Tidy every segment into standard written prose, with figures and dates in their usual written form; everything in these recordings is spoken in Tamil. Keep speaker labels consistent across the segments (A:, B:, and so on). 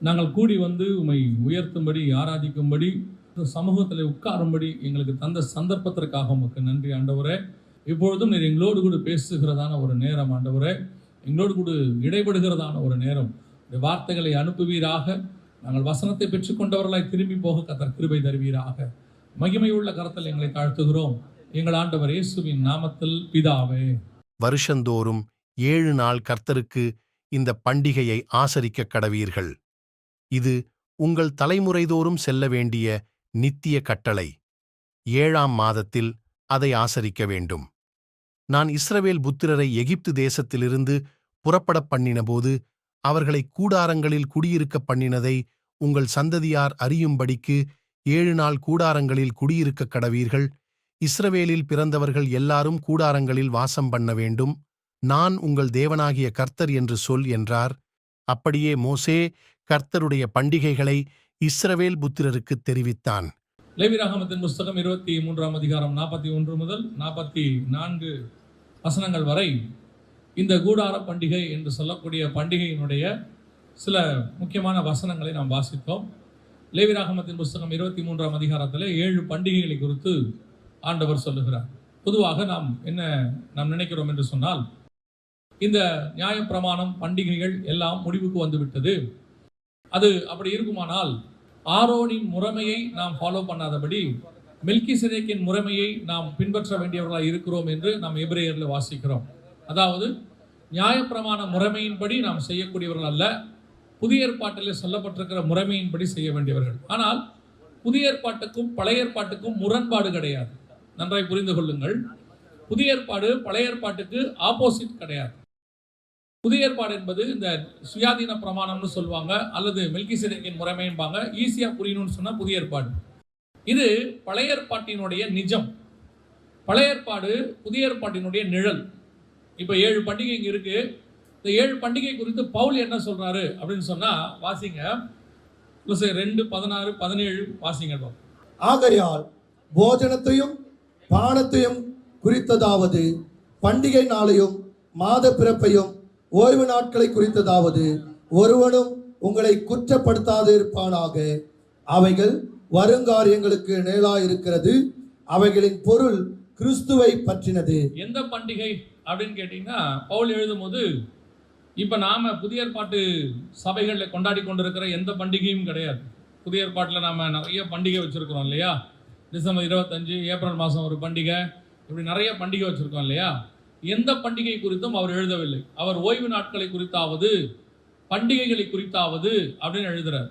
A: நாங்கள் கூடி வந்து உம்மை உயர்த்தும்படி, ஆராதிக்கும்படி, சமூகத்தில் உட்காரும்படி எங்களுக்கு தந்த சந்தர்ப்பத்திற்காக உமக்கு நன்றி ஆண்டவரே. இப்பொழுதும் நீர் எங்களோடு கூட பேசுகிறதான ஒரு நேரம் ஆண்டவரே, எங்களோடு கூட இடைபடுகிறதான ஒரு நேரம். இந்த வார்த்தைகளை அனுப்புவீராக. நாங்கள் வசனத்தை பெற்றுக்கொண்டவர்களாய் திரும்பி போக கர்த்தர் கிருபை தருவீராக. மகிமையுள்ள கரத்தில் எங்களை தாழ்த்துகிறோம் எங்கள் ஆண்டவர் இயேசுவின் நாமத்தில் பிதாவே.
B: வருஷந்தோறும் 7 நாள் கர்த்தருக்கு இந்த பண்டிகையை ஆசரிக்க கடவீர்கள். இது உங்கள் தலைமுறைதோறும் செல்ல வேண்டிய நித்திய கட்டளை. 7ஆம் மாதத்தில் அதை ஆசரிக்க வேண்டும். நான் இஸ்ரவேல் புத்திரரை எகிப்து தேசத்திலிருந்து புறப்படப் பண்ணினபோது அவர்களை கூடாரங்களில் குடியிருக்க பண்ணினதை உங்கள் சந்ததியார் அறியும்படிக்கு 7 நாள் கூடாரங்களில் குடியிருக்க கடவீர்கள். இஸ்ரவேலில் பிறந்தவர்கள் எல்லாரும் கூடாரங்களில் வாசம் பண்ண வேண்டும். நான் உங்கள் தேவனாகிய கர்த்தர் என்று சொல் என்றார். அப்படியே மோசே கர்த்தருடைய பண்டிகைகளை இஸ்ரவேல் புத்திரருக்கு தெரிவித்தான்.
A: லேவியராகமத்தின் புஸ்தகம் 23ஆம் அதிகாரம் 41 முதல் 44 வசனங்கள் வரை இந்த கூடார பண்டிகை என்று சொல்லக்கூடிய பண்டிகையினுடைய சில முக்கியமான வசனங்களை நாம் வாசித்தோம். லேவியராகமத்தின் புஸ்தகம் 23ஆம் அதிகாரத்தில் 7 பண்டிகைகளை குறித்து ஆண்டவர் சொல்லுகிறார். பொதுவாக நாம் நினைக்கிறோம் என்று சொன்னால், இந்த நியாயப்பிரமாணம் பண்டிகைகள் எல்லாம் முடிவுக்கு வந்துவிட்டது. அது அப்படி இருக்குமானால் ஆரோனின் முறைமையை நாம் ஃபாலோ பண்ணாதபடி மெல்கிசேதேக்கின் முறைமையை நாம் பின்பற்ற வேண்டியவர்களாக இருக்கிறோம் என்று நாம் எபிரேயரில் வாசிக்கிறோம். அதாவது நியாயப்பிரமாண முறைமையின்படி நாம் செய்யக்கூடியவர்கள் அல்ல, புதிய ஏற்பாட்டில் சொல்லப்பட்டிருக்கிற முறைமையின்படி செய்ய வேண்டியவர்கள். ஆனால் புதிய ஏற்பாட்டுக்கும் பழைய ஏற்பாட்டுக்கும் முரண்பாடு கிடையாது. நன்றாய் புரிந்து கொள்ளுங்கள். புதிய ஏற்பாடு பழைய ஏற்பாட்டுக்கு ஆப்போசிட் கிடையாது. புதிய ஏற்பாடு என்பது இந்த சுயாதீன பிரமாணம்னு சொல்லுவாங்க, அல்லது மெல்கிசேதேக்கின் முறைமைம்பாங்க. ஈஸியா புரியணும்னு சொன்னா புதிய ஏற்பாடு. இது பழைய ஏற்பாட்டினுடைய நிஜம். பழைய ஏற்பாடு புதிய ஏற்பாட்டினுடைய நிழல். இப்ப 7 பண்டிகை இங்க இருக்கு. இந்த 7 பண்டிகை குறித்து பவுல் என்ன சொல்றாரு அப்படின்னு சொன்னா, வாசிங்க 2:16-17 வாசிங்க.
C: ஆகையால் போஜனத்தையும் பானத்தையும் குறித்ததாவது, பண்டிகை நாளையும் மாத பிறப்பையும் ஓய்வு நாட்களை குறித்ததாவது ஒருவனும் உங்களை குற்றப்படுத்தாது இருப்பானாக. அவைகள் வருங்காரியங்களுக்கு நிழலாயிருக்கிறது. அவைகளின் பொருள் கிறிஸ்துவை பற்றினது.
A: எந்த பண்டிகை அப்படின்னு கேட்டீங்கன்னா, பவுல் எழுதும் போது இப்ப நாம புதிய ஏற்பாட்டு சபைகளில் கொண்டாடி கொண்டிருக்கிற எந்த பண்டிகையும் கிடையாது. புதிய ஏற்பாட்டில் நாம நிறைய பண்டிகை வச்சிருக்கிறோம் இல்லையா? டிசம்பர் 25, ஏப்ரல் மாதம் ஒரு பண்டிகை, இப்படி நிறைய பண்டிகை வச்சிருக்கோம் இல்லையா? எந்த பண்டிகை குறித்தும் அவர் எழுதவில்லை. அவர் ஓய்வு நாட்களை குறித்தாவது பண்டிகைகளை குறித்தாவது அப்படின்னு எழுதுறாரு.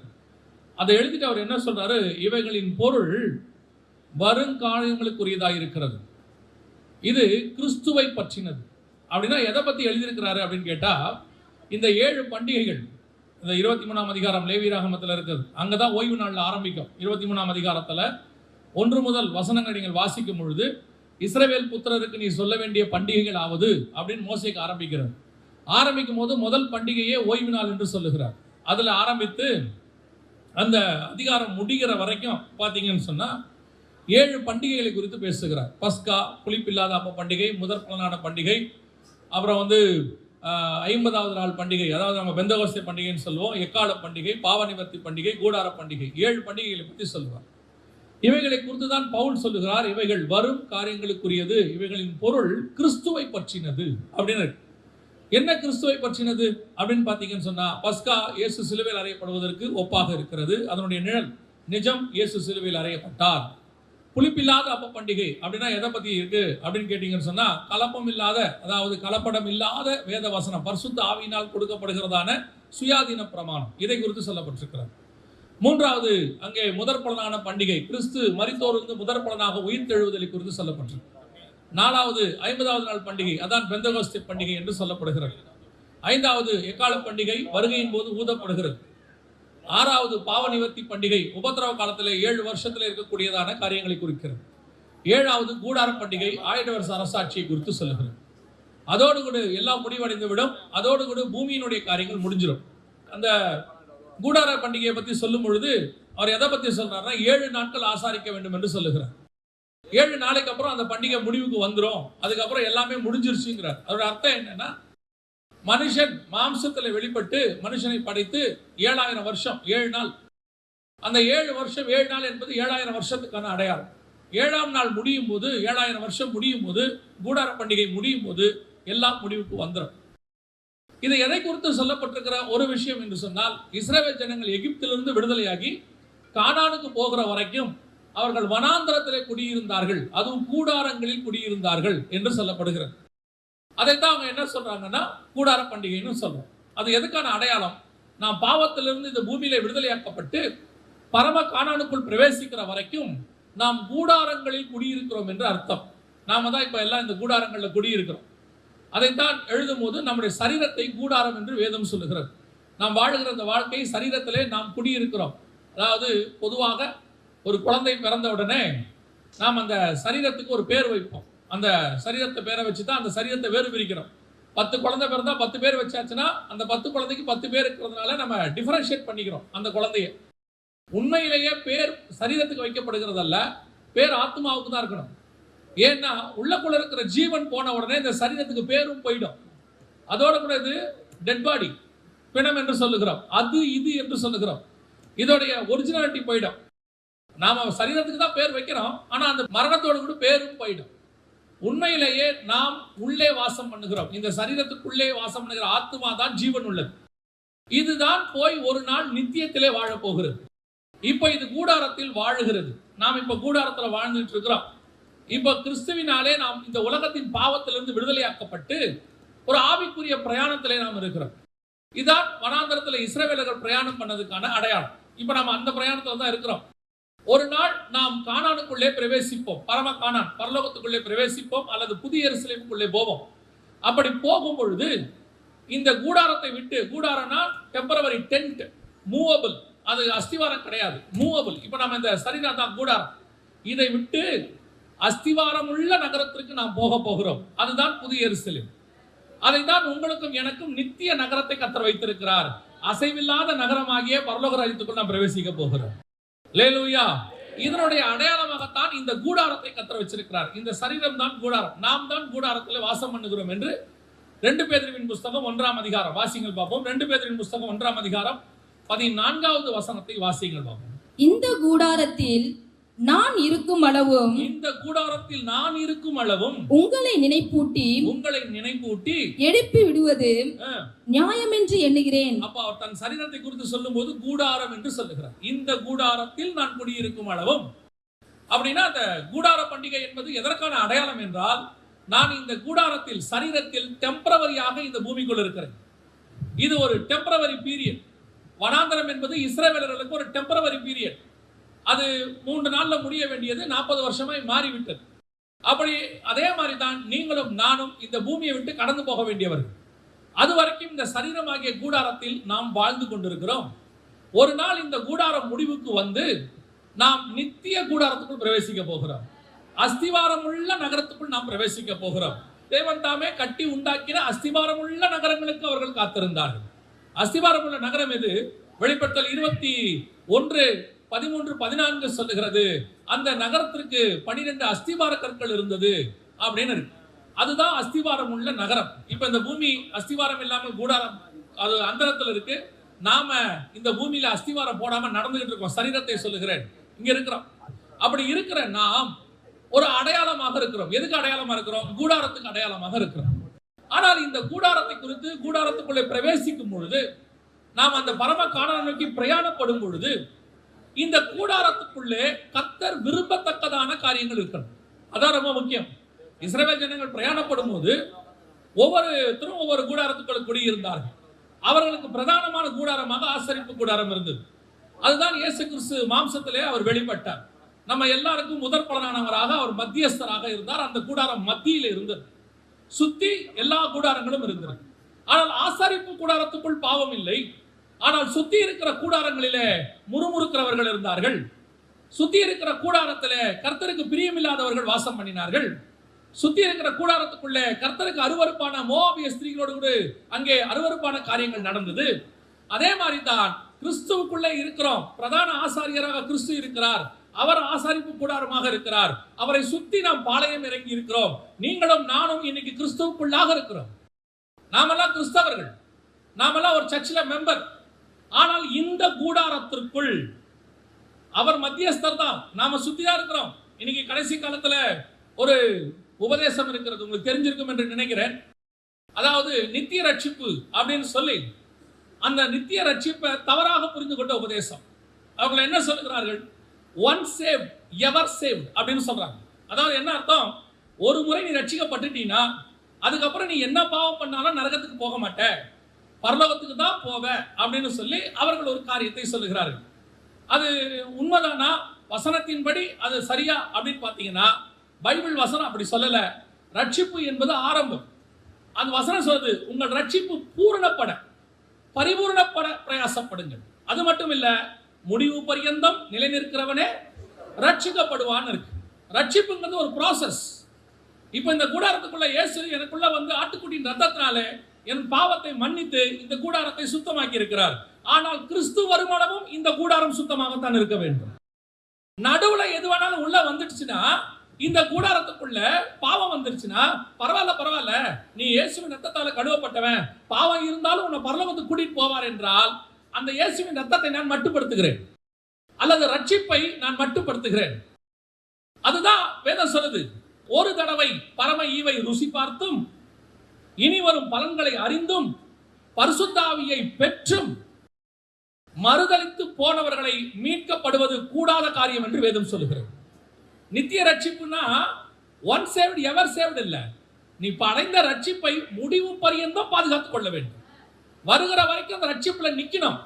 A: அதை எழுதிட்டு அவர் என்ன சொல்றாரு? இவைகளின் பொருள் வருங்காலங்களுக்குரியதாக இருக்கிறது. இது கிறிஸ்துவை பற்றினது. அப்படின்னா எதை பத்தி எழுதியிருக்கிறாரு அப்படின்னு கேட்டா, இந்த 7 பண்டிகைகள் இந்த 23ஆம் அதிகாரம் லேவியராகமத்தில் இருக்குது. அங்கதான் ஓய்வு நாள்ல ஆரம்பிக்கும். 23ஆம் அதிகாரத்துல 1 முதல் வசனங்கள் நீங்கள் வாசிக்கும் பொழுது, இஸ்ரவேல் புத்திரருக்கு நீ சொல்ல வேண்டிய பண்டிகைகள் ஆவது அப்படின்னு மோசேக்கு ஆரம்பிக்கிறார். ஆரம்பிக்கும் போது முதல் பண்டிகையே ஓய்வு நாள் என்று சொல்லுகிறார். அதுல ஆரம்பித்து அந்த அதிகாரம் முடிகிற வரைக்கும் பார்த்தீங்கன்னு சொன்னா 7 பண்டிகைகளை குறித்து பேசுகிறார். பஸ்கா, புளிப்பில்லாத அப்ப பண்டிகை, முதற் பலனான பண்டிகை, அப்புறம் 50வது நாள் பண்டிகை, அதாவது நம்ம பெந்தகோஸ்தே பண்டிகைன்னு சொல்லுவோம், எக்கால பண்டிகை, பாவ நிவர்த்தி பண்டிகை, கூடார பண்டிகை, 7 பண்டிகைகளை பற்றி சொல்லுவார். இவைகளை குறித்து தான் பவுல் சொல்லுகிறார், இவைகள் வரும் காரியங்களுக்குரியது, இவைகளின் பொருள் கிறிஸ்துவை பற்றினது அப்படின்னு. என்ன கிறிஸ்துவை பற்றினது அப்படின்னு பார்த்தீங்கன்னு சொன்னா, பஸ்கா இயேசு சிலுவையில் அறையப்படுவதற்கு ஒப்பாக இருக்கிறது. அதனுடைய நிழல் நிஜம், இயேசு சிலுவையில் அறையப்பட்டார். புளிப்பில்லாத அப்ப பண்டிகை அப்படின்னா எதை பத்தி இருக்கு அப்படின்னு கேட்டீங்கன்னு சொன்னா, கலப்பம் இல்லாத, அதாவது கலப்படம் இல்லாத வேத வசனம், பரிசுத்த ஆவியினால் கொடுக்கப்படுகிறதான சுயாதீன பிரமாணம், இதை குறித்து சொல்லப்பட்டிருக்கிறது. 3வது அங்கே முதற் பலனான பண்டிகை, கிறிஸ்து மரித்தோருக்கு முதற் பலனாக உயிர்த்தெழுவதை குறித்து சொல்லப்பட்டிருக்கு. 4வது 50வது நாள் பண்டிகை, அதான் பெந்தகோஸ்தே பண்டிகை என்று சொல்லப்படுகிறது. 5வது எக்கால பண்டிகை, வருகையின் போது ஊதப்படுகிறது. 6வது பாவ நிவர்த்தி பண்டிகை, உபத்திரவ காலத்தில் 7 வருஷத்தில் இருக்கக்கூடியதான காரியங்களை குறிக்கிறது. 7வது கூடார பண்டிகை, 1000 வருஷ அரசாட்சியை குறித்து சொல்லுகிறது. அதோடு கூட எல்லாம் முடிவடைந்து விடும். அதோடு கூட பூமியினுடைய காரியங்கள் முடிஞ்சிடும். அந்த கூடார பண்டிகையை பற்றி சொல்லும் பொழுது அவர் எதை பற்றி சொல்றாருன்னா, 7 நாட்கள் ஆசாரிக்க வேண்டும் என்று சொல்லுகிறார். 7 நாளைக்கு அப்புறம் அந்த பண்டிகை முடிவுக்கு வந்துடும், அதுக்கப்புறம் எல்லாமே முடிஞ்சிருச்சுங்கிறார். அதோட அர்த்தம் என்னன்னா, மனுஷன் மாம்சத்தில் வெளிப்பட்டு மனுஷனை படைத்து 7000 வருஷம் 7 நாள். அந்த 7 வருஷம் 7 நாள் என்பது 7000 வருஷத்துக்கான அடையாளம். 7ஆம் நாள் முடியும் போது, 7000 வருஷம் முடியும் போது, கூடார பண்டிகை முடியும் போது எல்லாம் முடிவுக்கு வந்துடும். இது எதை குறித்து சொல்லப்பட்டிருக்கிற ஒரு விஷயம் என்று சொன்னால், இஸ்ரவேல் ஜனங்கள் எகிப்திலிருந்து விடுதலையாகி கானானுக்கு போகிற வரைக்கும் அவர்கள் வனாந்தரத்திலே குடியிருந்தார்கள், அதுவும் கூடாரங்களில் குடியிருந்தார்கள் என்று சொல்லப்படுகிறது. அதைத்தான் அவங்க என்ன சொல்றாங்கன்னா கூடார பண்டிகைன்னு சொல்றோம். அது எதுக்கான அடையாளம்? நாம் பாவத்திலிருந்து இந்த பூமியில விடுதலையாக்கப்பட்டு பரம கானானுக்குள் பிரவேசிக்கிற வரைக்கும் நாம் கூடாரங்களில் குடியிருக்கிறோம் என்று அர்த்தம். நாம தான் இப்ப எல்லாம் இந்த கூடாரங்களில் குடியிருக்கிறோம். அதைத்தான் எழுதும் போது நம்முடைய சரீரத்தை கூடாரம் என்று வேதம் சொல்லுகிறது. நாம் வாழுகிற இந்த வாழ்க்கை சரீரத்திலே நாம் குடியிருக்கிறோம். அதாவது பொதுவாக ஒரு குழந்தை பிறந்த உடனே நாம் அந்த சரீரத்துக்கு ஒரு பேர் வைப்போம். அந்த சரீரத்தை பேரை வச்சு தான் அந்த சரீரத்தை வேறு பிரிக்கிறோம். 10 குழந்தை பிறந்தா 10 பேர் வச்சாச்சுன்னா அந்த 10 குழந்தைக்கு 10 பேர் இருக்கிறதுனால நம்ம டிஃபரன்ஷியேட் பண்ணிக்கிறோம் அந்த குழந்தைய. உண்மையிலேயே பேர் சரீரத்துக்கு வைக்கப்படுகிறதல்ல, பேர் ஆத்மாவுக்கு தான் இருக்கணும். ஏன்னா உள்ளக்குள்ள இருக்கிற ஜீவன் போன உடனே இந்த சரீரத்துக்கு பேரும் போயிடும். அதோட கூட இது டெட் பாடி, பிணம் என்று சொல்லுகிறோம், அது இது என்று சொல்லுகிறோம். இதோடைய ஒரிஜினாலிட்டி போயிடும். நாம சரீரத்துக்கு தான் பேர் வைக்கிறோம், ஆனா அந்த மரணத்தோடு கூட பேரும் போயிடும். உண்மையிலேயே நாம் உள்ளே வாசம் பண்ணுகிறோம். இந்த சரீரத்துக்குள்ளே வாசம் பண்ணுகிற ஆத்மா தான் ஜீவன் உள்ளது. இதுதான் போய் ஒரு நாள் நித்தியத்திலே வாழ போகிறது. இப்ப இது கூடாரத்தில் வாழுகிறது. நாம் இப்ப கூடாரத்தில் வாழ்ந்துட்டு இருக்கிறோம். இப்ப கிறிஸ்துவினாலே நாம் இந்த உலகத்தின் பாவத்திலிருந்து விடுதலையாக்கப்பட்டு ஒரு ஆவிக்குரிய பிரயாணத்திலே நாம் இருக்கிறோம். இதான் வனாந்தரத்தில் இஸ்ரவேலர்கள் பிரயாணம் பண்ணதுக்கான அடையாளம். இப்ப நம்ம அந்த பிரயாணத்துல தான் இருக்கிறோம். ஒரு நாள் நாம் கானானுக்குள்ளே பிரவேசிப்போம், பரம கானான் பரலோகத்துக்குள்ளே பிரவேசிப்போம், அல்லது புதிய எருசலேமுக்குள்ளே போவோம். அப்படி போகும் பொழுது இந்த கூடாரத்தை விட்டு, கூடாரம்னா டெம்பரவரி டென்ட், மூவபிள், அது அஸ்திவாரம் கிடையாது, மூவபிள். இப்ப நம்ம இந்த சரீரம் தான் கூடாரம், இதை விட்டு அஸ்திவாரம் உள்ள நகரத்திற்கு நாம் போக போகிறோம். அதுதான் புதிய எருசலேம். அதை தான் உங்களுக்கும் எனக்கும் நித்திய நகரத்தை கர்த்தர் வைத்திருக்கிறார். அசைவில்லாத நகரமாகிய பரலோக ராஜ்யத்துக்குள் நாம் பிரவேசிக்க போகிறோம். அல்லேலூயா. இதனுடைய அடையாளமாகத்தான் இந்த கூடாரத்தை கர்த்தர் வச்சிருக்கிறார். இந்த சரீரம் தான் கூடாரம், நாம் தான் கூடாரத்தில் வாசம் பண்ணுகிறோம் என்று 2 பேதுருவின் புஸ்தகம் 1ஆம் அதிகாரம் வாசிங்கள் பார்ப்போம். 2 பேதுருவின் புஸ்தகம் 1ஆம் அதிகாரம் 14வது வசனத்தை வாசிங்கள் பார்ப்போம்.
D: இந்த கூடாரத்தில் நான் இருக்கும் அளவும்,
A: இந்த கூடாரத்தில் நான் இருக்கும் அளவும்
D: உங்களை நினைப்பூட்டி
A: எழுப்பி
D: விடுவது நியாயம் என்று எண்ணுகிறேன்.
A: அப்ப அவர் தன் சரீரத்தை குறித்து சொல்லும் போது கூடாரம் என்று சொல்லுகிறார். இந்த கூடாரத்தில் நான் குடியிருக்கும் அளவும். அப்படின்னா அந்த கூடார பண்டிகை என்பது எதற்கான அடையாளம் என்றால், நான் இந்த கூடாரத்தில் சரீரத்தில் டெம்பரவரியாக இந்த பூமிக்குள் இருக்கிறேன். இது ஒரு டெம்பரவரி பீரியட். வனாந்தரம் என்பது இஸ்ரவேலர்களுக்கு ஒரு டெம்பரவரி பீரியட். அது 3 நாள்ல முடிய வேண்டியது 40 வருஷமாய் மாறிவிட்டது. அப்படி அதே மாதிரி தான் நீங்களும் நானும் இந்த பூமியை விட்டு கடந்து போக வேண்டியவர்கள். அது வரைக்கும் இந்த சரீரமாகிய கூடாரத்தில் நாம் வாழ்ந்து கொண்டிருக்கிறோம். ஒரு நாள் இந்த கூடாரம் முடிவுக்கு வந்து நாம் நித்திய கூடாரத்துக்குள் பிரவேசிக்க போகிறோம். அஸ்திவாரம் உள்ள நகரத்துக்குள் நாம் பிரவேசிக்க போகிறோம். தேவன் தாமே கட்டி உண்டாக்கின அஸ்திவாரம் உள்ள நகரங்களுக்கு அவர்கள் காத்திருந்தார்கள். அஸ்திவாரம் உள்ள நகரம் எது? வெளிப்படுத்தல் 21:13-14 சொல்லுகிறது. அந்த நகரத்திற்கு 12 அஸ்திவார கற்கள் இருந்தது அப்படின்னு இருக்கு. அதுதான் அஸ்திவாரம் உள்ள நகரம். இப்ப இந்த பூமி அஸ்திவாரம் இல்லாமல் கூடாரம் அது அந்தரத்தில் இருக்கு. நாம இந்த பூமியில அஸ்திவாரம் போடாம நடந்துகிட்டு இருக்கோம். சரீரத்தை சொல்லுகிறேன், இங்க இருக்கிறோம். அப்படி இருக்கிற நாம் ஒரு அடையாளமாக இருக்கிறோம். எதுக்கு அடையாளமா இருக்கிறோம்? கூடாரத்துக்கு அடையாளமாக இருக்கிறோம். ஆனால் இந்த கூடாரத்தை குறித்து, கூடாரத்துக்குள்ளே பிரவேசிக்கும் பொழுது, நாம் அந்த பரம கானான் நோக்கி பிரயாணப்படும் பொழுது, இந்த கூடாரத்துக்குள்ளே கர்த்தர் விரும்பத்தக்கதான காரியங்கள் இருக்கணும். அதான் ரொம்ப முக்கியம். இஸ்ரவேல் ஜனங்கள் பிரயாணப்படும் போது ஒவ்வொருத்தரும் ஒவ்வொரு கூடாரத்துக்குள்ள குடியிருந்தார்கள். அவர்களுக்கு பிரதானமான கூடாரமாக ஆசரிப்பு கூடாரம் இருந்தது. அதுதான் இயேசு கிறிஸ்து மாம்சத்திலே அவர் வெளிப்பட்டார். நம்ம எல்லாருக்கும் முதற் பலனானவராக அவர் மத்தியஸ்தராக இருந்தார். அந்த கூடாரம் மத்தியில் இருந்தது. சுத்தி எல்லா கூடாரங்களும் இருந்தது. ஆனால் ஆசரிப்பு கூடாரத்துக்குள் பாவம் இல்லை. ஆனால் சுத்தி இருக்கிற கூடாரங்களிலே முறுமுறுக்கிறவர்கள் இருந்தார்கள். சுத்தி இருக்கிற கூடாரத்திலே கர்த்தருக்கு பிரியமில்லாதவர்கள் வாசம் பண்ணினார்கள். சுத்தி இருக்கிற கூடாரத்துக்குள்ளே கர்த்தருக்கு அருவருப்பான மோவாபிய ஸ்திரீகளோடு கூட அங்கே அருவருப்பான காரியங்கள் நடந்தது. அதே மாதிரி தான் கிறிஸ்துவுக்குள்ளே இருக்கிறோம். பிரதான ஆசாரியராக கிறிஸ்து இருக்கிறார். அவர் ஆசாரிப்பு கூடாரமாக இருக்கிறார். அவரை சுத்தி நாம் பாளையம் இறங்கி இருக்கிறோம். நீங்களும் நானும் இன்னைக்கு கிறிஸ்துவுக்குள்ளாக இருக்கிறோம். நாமெல்லாம் கிறிஸ்தவர்கள், நாமெல்லாம் ஒரு சர்ச்சில் மெம்பர். ஆனால் இந்த கூடாரத்திற்குள் அவர் மத்தியஸ்தர் தான். நாம சுத்தியா இருக்கிறோம். இன்னைக்கு கடைசி காலத்துல ஒரு உபதேசம் இருக்கிறது, உங்களுக்கு தெரிஞ்சிருக்கும் என்று நினைக்கிறேன். அதாவது நித்திய ரட்சிப்பு அப்படின்னு சொல்லி அந்த நித்திய ரட்சிப்பை தவறாக புரிந்து கொண்ட உபதேசம். அவங்க என்ன சொல்லுகிறார்கள்? ஒன் சேவ் எவர் சேவ் அப்படின்னு சொல்றாங்க. அதாவது என்ன அர்த்தம்? ஒரு முறை நீ ரட்சிக்கப்பட்டுட்டீன்னா அதுக்கப்புறம் நீ என்ன பாவம் பண்ணாலும் நரகத்துக்கு போக மாட்ட, பரலோகத்துக்கு தான் போவ அப்படின்னு சொல்லி அவர்கள் ஒரு காரியத்தை சொல்லுகிறார்கள். அது உண்மைதானா? வசனத்தின்படி அது சரியா அப்படின்னு பார்த்தீங்கன்னா பைபிள் வசனம் அப்படி சொல்லல. ரட்சிப்பு என்பது ஆரம்பம். அந்த வசனம் சொல்றது உங்கள் ரட்சிப்பு பூரணப்பட பரிபூர்ணப்பட பிரயாசப்படுங்கள். அது மட்டும் இல்ல, முடிவு பரியந்தம் நிலை நிற்கிறவனே ரட்சிக்கப்படுவான்னு இருக்கு. ரட்சிப்புங்கிறது ஒரு ப்ராசஸ். இப்போ இந்த கூடாரத்துக்குள்ள இயேசு எனக்குள்ள வந்து ஆட்டுக்குட்டியின் ரத்தத்தினாலே என் பாவத்தை மன்னித்து இந்த கூடாரத்தை சுத்தமாக்கி இருக்கிறார். ஆனால் கிறிஸ்து வருமானமும் இந்த கூடாரம் சுத்தமாகத்தான் இருக்க வேண்டும். நடுவுல எது வேணாலும் உள்ள வந்துடுச்சுன்னா, இந்த கூடாரத்துக்குள்ள பாவம் வந்துருச்சுன்னா பரவாயில்ல, நீ இயேசுவின் ரத்தத்தால கழுவப்பட்டவன், பாவம் இருந்தாலும் உன்னை பரலோகத்துக்கு கூட்டிட்டு போவார் என்றால் அந்த இயேசுவின் ரத்தத்தை நான் மட்டுப்படுத்துகிறேன் அல்லது ரட்சிப்பை நான் மட்டுப்படுத்துகிறேன். அதுதான் வேதம் சொல்லுது. ஒரு தடவை பரம ஈவை ருசி பார்த்தும் இனி வரும் பலன்களை அறிந்தும் பரிசுத்த ஆவியை பெற்றும் மறுதலித்து போனவர்களை மீட்கப்படுவது கூடாத காரியம் என்று வேதம் சொல்லுகிறது. நித்திய ரட்சிப்புனா ஒன் சேவ்டு எவர் சேவ்டு இல்ல. நீ அடைந்த ரட்சிப்பை முடிவு பரியந்தம் பாதுகாத்துக் கொள்ள வேண்டும். வருகிற வரைக்கும் அந்த ரட்சிப்புல நிக்கணும்.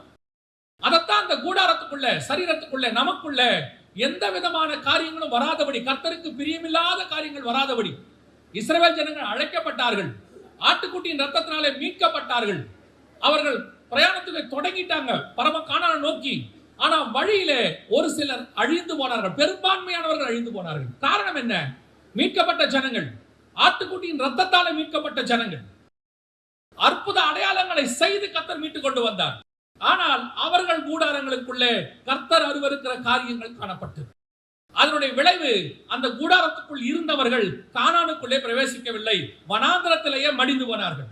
A: அதைத்தான் அந்த கூடாரத்துக்குள்ள, சரீரத்துக்குள்ள, நமக்குள்ள எந்த விதமான காரியங்களும் வராதபடி, கர்த்தருக்கு பிரியமில்லாத காரியங்கள் வராதபடி இஸ்ரவேல் ஜனங்கள் அழைக்கப்பட்டார்கள். ஆட்டுக்குட்டியின் ரத்தத்தினாலே மீட்கப்பட்டார்கள். அவர்கள் பிரயாணத்துக்கு தொடங்கிட்டாங்க பரம கானானை நோக்கி. ஆனா வழியிலே ஒரு சிலர் அழிந்து போனார்கள். பெரும்பான்மையானவர்கள் அழிந்து போனார்கள். காரணம் என்ன? மீட்கப்பட்ட ஜனங்கள், ஆட்டுக்குட்டியின் ரத்தத்தாலே மீட்கப்பட்ட ஜனங்கள், அற்புத அடையாளங்களை செய்து கர்த்தர் மீட்டு கொண்டு வந்தார். ஆனால் அவர்கள் கூடாரங்களுக்குள்ளே கர்த்தர் அருவருக்கிற காரியங்கள் காணப்பட்டது. அதனுடைய விளைவு அந்த கூடாரத்துக்குள் இருந்தவர்கள் கானானுக்குள்ளே பிரவேசிக்கவில்லை, வனாந்திரத்திலேயே மடிந்து போனார்கள்.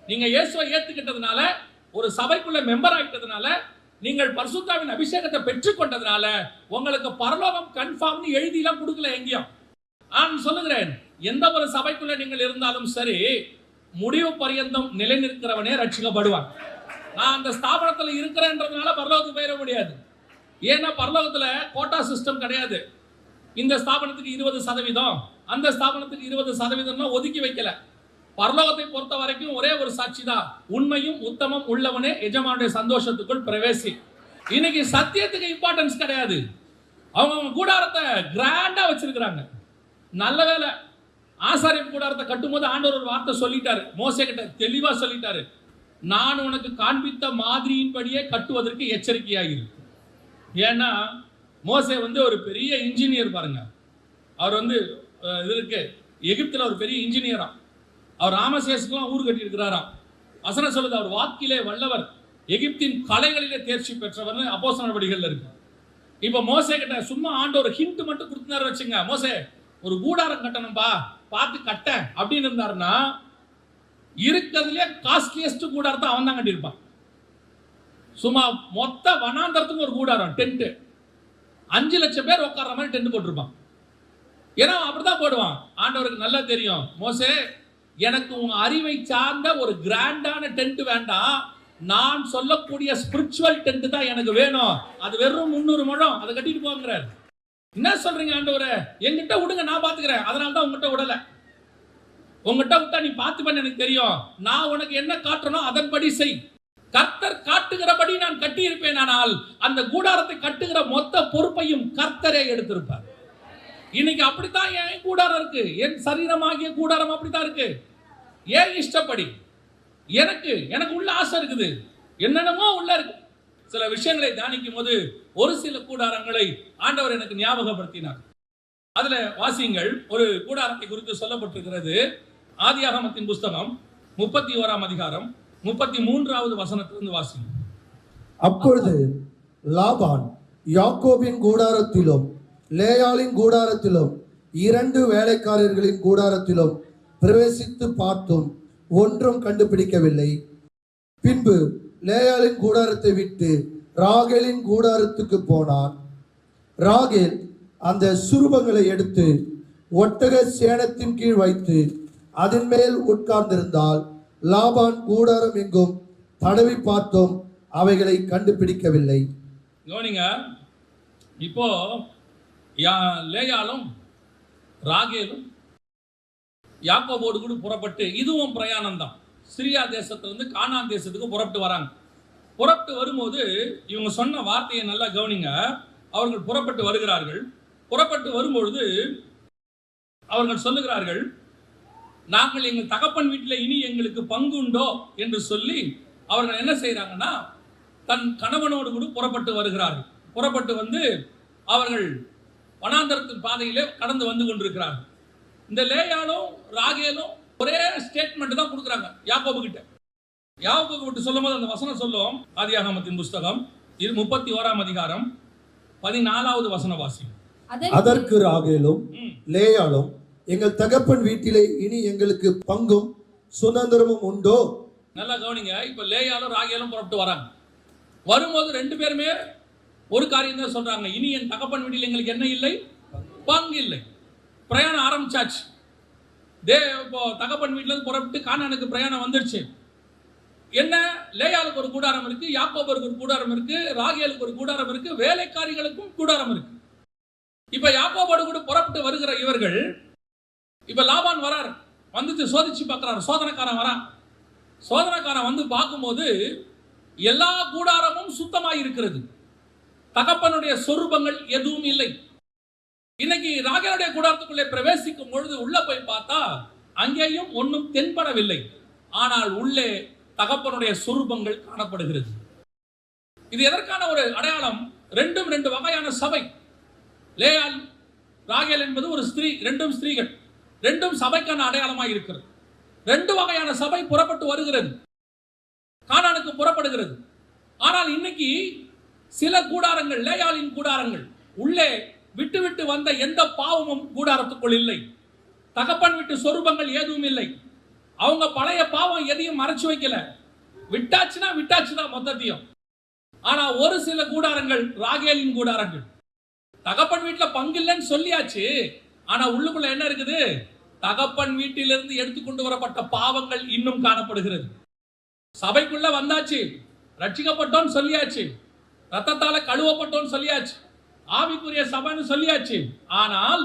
A: நீங்க இயேசுவை ஏத்துக்கிட்டதுனால, ஒரு சபைக்குள்ள மெம்பர் ஆயிட்டதுனால, நீங்கள் பரிசுத்தாவின் அபிஷேகத்தை பெற்றுக்கொண்டதுனால உங்களுக்கு பரலோகம் கன்ஃபார்ம்னு எழுதிலாம் கொடுக்கல எங்கேயும். நான் சொல்லுகிறேன், எந்த ஒரு சபைக்குள்ள நீங்கள் இருந்தாலும் சரி, முடிவு பரியந்தம் நிலை நிற்கிறவனே ரட்சிக்கப்படுவான். நான் அந்த ஸ்தாபனத்தில் இருக்கிறேன்றதுனால பரலோகத்துக்கு போயிட முடியாது. ஏன்னா பரலோகத்துல கோட்டா சிஸ்டம் கிடையாது. இந்த ஸ்தாபனத்துக்கு 20%, அந்த ஸ்தாபனத்துக்கு 20% ஒதுக்கி வைக்கல. பரலோகத்தை பொறுத்த வரைக்கும் ஒரே ஒரு சாட்சி தான், உண்மையும் உத்தமம் உள்ளவனே எஜமானுடைய சந்தோஷத்துக்குள் பிரவேசி. இன்னைக்கு சத்தியத்துக்கு இம்பார்ட்டன்ஸ் கிடையாது. அவங்க கூடாரத்தை கிராண்டா வச்சிருக்கிறாங்க. நல்ல வேலை, ஆசாரியர் கூடாரத்தை கட்டும்போது ஆண்டவர் ஒரு வார்த்தை சொல்லிட்டாரு, மோசே கிட்ட தெளிவா சொல்லிட்டாரு, நான் உனக்கு காண்பித்த மாதிரியின்படியே கட்டுவதற்கு எச்சரிக்கையாயிரு. ஏன்னா மோசே வந்து ஒரு பெரிய இன்ஜினியர் பாருங்க. அவர் வந்து இதற்கு எகிப்தில் ஒரு பெரிய இன்ஜினியரா. அவர் ராமசேஷுக்கெல்லாம் ஊர் கட்டி இருக்கிறாராம். வசனம் சொல்லுது, அவர் வாக்கிலே வல்லவர், எகிப்தின் கலைகளிலே தேர்ச்சி பெற்றவர் அப்போஸ்தலர் நடவடிக்கைகள் இருக்கு. இப்ப மோசே கிட்ட சும்மா ஆண்டவர் ஹிண்ட் மட்டும் கொடுத்தாரு வச்சுங்க, மோசே ஒரு கூடாரம் கட்டணும்பா, பார்த்து கட்ட அப்படின்னு இருந்தாருன்னா, இருக்கிறதுலே காஸ்ட்லியஸ்ட் கூடாரத்தை அவன் தான் கட்டியிருப்பான். சும்மா மொத்த வனாந்தரத்துக்கு ஒரு கூடாரம், டென்ட், 5 லட்சம் பேர் உட்கார்ற மாதிரி டென்ட் போட்டிருப்பான். ஏன்னா அப்படிதான் போடுவான். ஆண்டவருக்கு நல்லா தெரியும், மோசே எனக்கு உன் அறிவை சார்ந்த ஒரு கிராண்டான டென்ட் வேண்டாம், நான் சொல்லக்கூடிய ஸ்பிரிச்சுவல் டென்ட் தான் எனக்கு வேணும். அது வெறும் 300 முழம், அதை கட்டிட்டு போங்கிறார். என்ன சொல்றீங்க ஆண்டவரே? என்கிட்ட விடுங்க, நான் பாத்துக்கிறேன். அதனால தான் உங்ககிட்ட விடல. உங்ககிட்ட விட்டா நீ பார்த்துப்பேன்னு எனக்கு தெரியும். நான் உனக்கு என்ன காட்டணும் அதன்படி செய். கர்த்தர் காட்டுகிறபடி நான் கட்டி இருப்பேன். ஆனால் அந்த கூடாரத்தை கட்டுகிற மொத்த பொறுப்பையும் கர்த்தரே எடுத்திருப்பார். இன்னைக்கு அப்படித்தான் என் கூடாரம் இருக்கு, என் சரீரமாகிய கூடாரம் அப்படித்தான் இருக்கு. ஏன் இஷ்டப்படி எனக்கு உள்ள ஆசை இருக்குது, என்னென்னமோ உள்ள இருக்கு. சில விஷயங்களை தியானிக்கும் போது ஒரு சில கூடாரங்களை ஆண்டவர் எனக்கு ஞாபகப்படுத்தினார். அதுல வாசியுங்கள். ஒரு கூடாரத்தை குறித்து சொல்லப்பட்டிருக்கிறது. ஆதியாகமத்தின் புஸ்தகம் 31ஆம் அதிகாரம் 33வது வசனத்திலிருந்து வாசிங்க.
C: அப்பொழுது லாபான் யாக்கோபின் கூடாரத்திலும் லேயாளின் கூடாரத்திலும் 2 வேலைக்காரர்களின் கூடாரத்திலும் பிரவேசித்து பார்த்தும் ஒன்றும் கண்டுபிடிக்கவில்லை. பின்பு லேயாளின் கூடாரத்தை விட்டு ராகேலின் கூடாரத்துக்கு போனான். ராகேல் அந்த சுரூபங்களை எடுத்து ஒட்டக சேணத்தின் கீழ் வைத்து அதன் மேல் உட்கார்ந்திருந்தால், லாபான் கூடாரம் எங்கும் தடவி பார்த்தோம், அவைகளை கண்டுபிடிக்கவில்லை.
A: கவனிங்க, இப்போ லேயாலும் ராகேலும் யாக்கோபோடு கூட புறப்பட்டு, இதுவும் பிரயாணம் தான், சிரியா தேசத்திலிருந்து கானான் தேசத்துக்கு புறப்பட்டு வராங்க. புறப்பட்டு வரும்போது இவங்க சொன்ன வார்த்தையை நல்லா கவனிங்க. அவர்கள் புறப்பட்டு வருகிறார்கள். புறப்பட்டு வரும்பொழுது அவர்கள் சொல்லுகிறார்கள், நாங்கள் எங்கள் தகப்பன் வீட்டில் இனி எங்களுக்கு பங்கு உண்டோ என்று சொல்லி அவர்கள் என்ன செய்யறாங்கன்னா, தன் கணவனோடு கூட புறப்பட்டு வருகிறார்கள். புறப்பட்டு வந்து அவர்கள் வனாந்தரத்தின் பாதையிலே கடந்து வந்து கொண்டிருக்கிறார்கள். இந்த லேயாலும் ராகேலும் ஒரே ஸ்டேட்மெண்ட் தான் கொடுக்குறாங்க யாக்கோபு கிட்ட. யாக்கோபு கிட்ட சொல்லும் போது அந்த வசனம் சொல்லும், ஆதியாகமத்தின் புஸ்தகம் 31ஆம் அதிகாரம் 14வது வசன வாசி.
C: அதற்கு ராகேலும் லேயாலும், எங்கள் தகப்பன் வீட்டிலே இனி எங்களுக்கு பங்கும் சுதந்திரமும் உண்டோ?
A: நல்லா கவனிங்க. இப்ப லேயாலும் ராகேலும் புறப்பட்டு வராங்க. வரும்போது ரெண்டு பேருமே ஒரு காரியம் தான் சொல்றாங்க, இனி என் தகப்பன் வீட்டில் எங்களுக்கு என்ன இல்லை? பங்கு இல்லை. பிரயாணம் ஆரம்பிச்சாச்சு. இப்போ தகப்பன் வீட்டுல இருந்து புறப்பட்டு கானானுக்கு பிரயாணம் வந்துருச்சு. என்ன, லேயாளுக்கு ஒரு கூடாரம் இருக்கு, யாக்கோபருக்கு ஒரு கூடாரம் இருக்கு, ராகேலுக்கு ஒரு கூடாரம் இருக்கு, வேலைக்காரிகளுக்கும் கூடாரம் இருக்கு. இப்ப யாக்கோபோடு கூட புறப்பட்டு வருகிற இவர்கள், இப்ப லாபான் வரார், வந்துட்டு சோதிச்சு பார்க்கிறார். சோதனைக்காரன் வரான். சோதனைக்காரன் வந்து பார்க்கும்போது எல்லா கூடாரமும் சுத்தமாய் இருக்கிறது. தகப்பனுடைய சொரூபங்கள் எதுவும் இல்லை. இன்னைக்கு ராகேலுடைய கூடாரத்துக்குள்ளே பிரவேசிக்கும் பொழுது உள்ள போய் பார்த்தா அங்கேயும் ஒன்றும் தென்படவில்லை. ஆனால் உள்ளே தகப்பனுடைய சொரூபங்கள் காணப்படுகிறது. இது எதற்கான ஒரு அடையாளம்? ரெண்டு வகையான சபை. லேயால் ராகேல் என்பது ஒரு ஸ்திரீ, ரெண்டும் ஸ்திரீகள், ரெண்டும் சபைக்கான அடையாளமாக இருக்கிறது. ரெண்டு வகையான சபை புறப்பட்டு வருகிறது, கானானுக்கு புறப்படுகிறது. ஆனால் இன்னைக்கு சில கூடாரங்கள், லேயாலின் கூடாரங்கள், உள்ளே விட்டு விட்டு வந்த எந்த பாவமும் கூடாரத்துக்குள் இல்லை. தகப்பன் விட்டு சொரூபங்கள் எதுவும் இல்லை. அவங்க பழைய பாவம் எதையும் மறைச்சு வைக்கல. விட்டாச்சுன்னா மொத்தத்தையும். ஆனா ஒரு சில கூடாரங்கள் ராகேலின் கூடாரங்கள், தகப்பன் வீட்டுல பங்கு இல்லைன்னு சொல்லியாச்சு. ஆனா உள்ளுக்குள்ள என்ன இருக்குது? தகப்பன் வீட்டிலிருந்து எடுத்துக்கொண்டு வரப்பட்ட பாவங்கள் இன்னும் காணப்படுகிறது. சபைக்குள்ள வந்தாச்சு, ரட்சிக்கப்பட்டோன்னு சொல்லியாச்சு, ரத்தத்தால கழுவப்பட்டோன்னு சொல்லியாச்சு, ஆவிக்குரிய சபைன்னு சொல்லியாச்சு. ஆனால்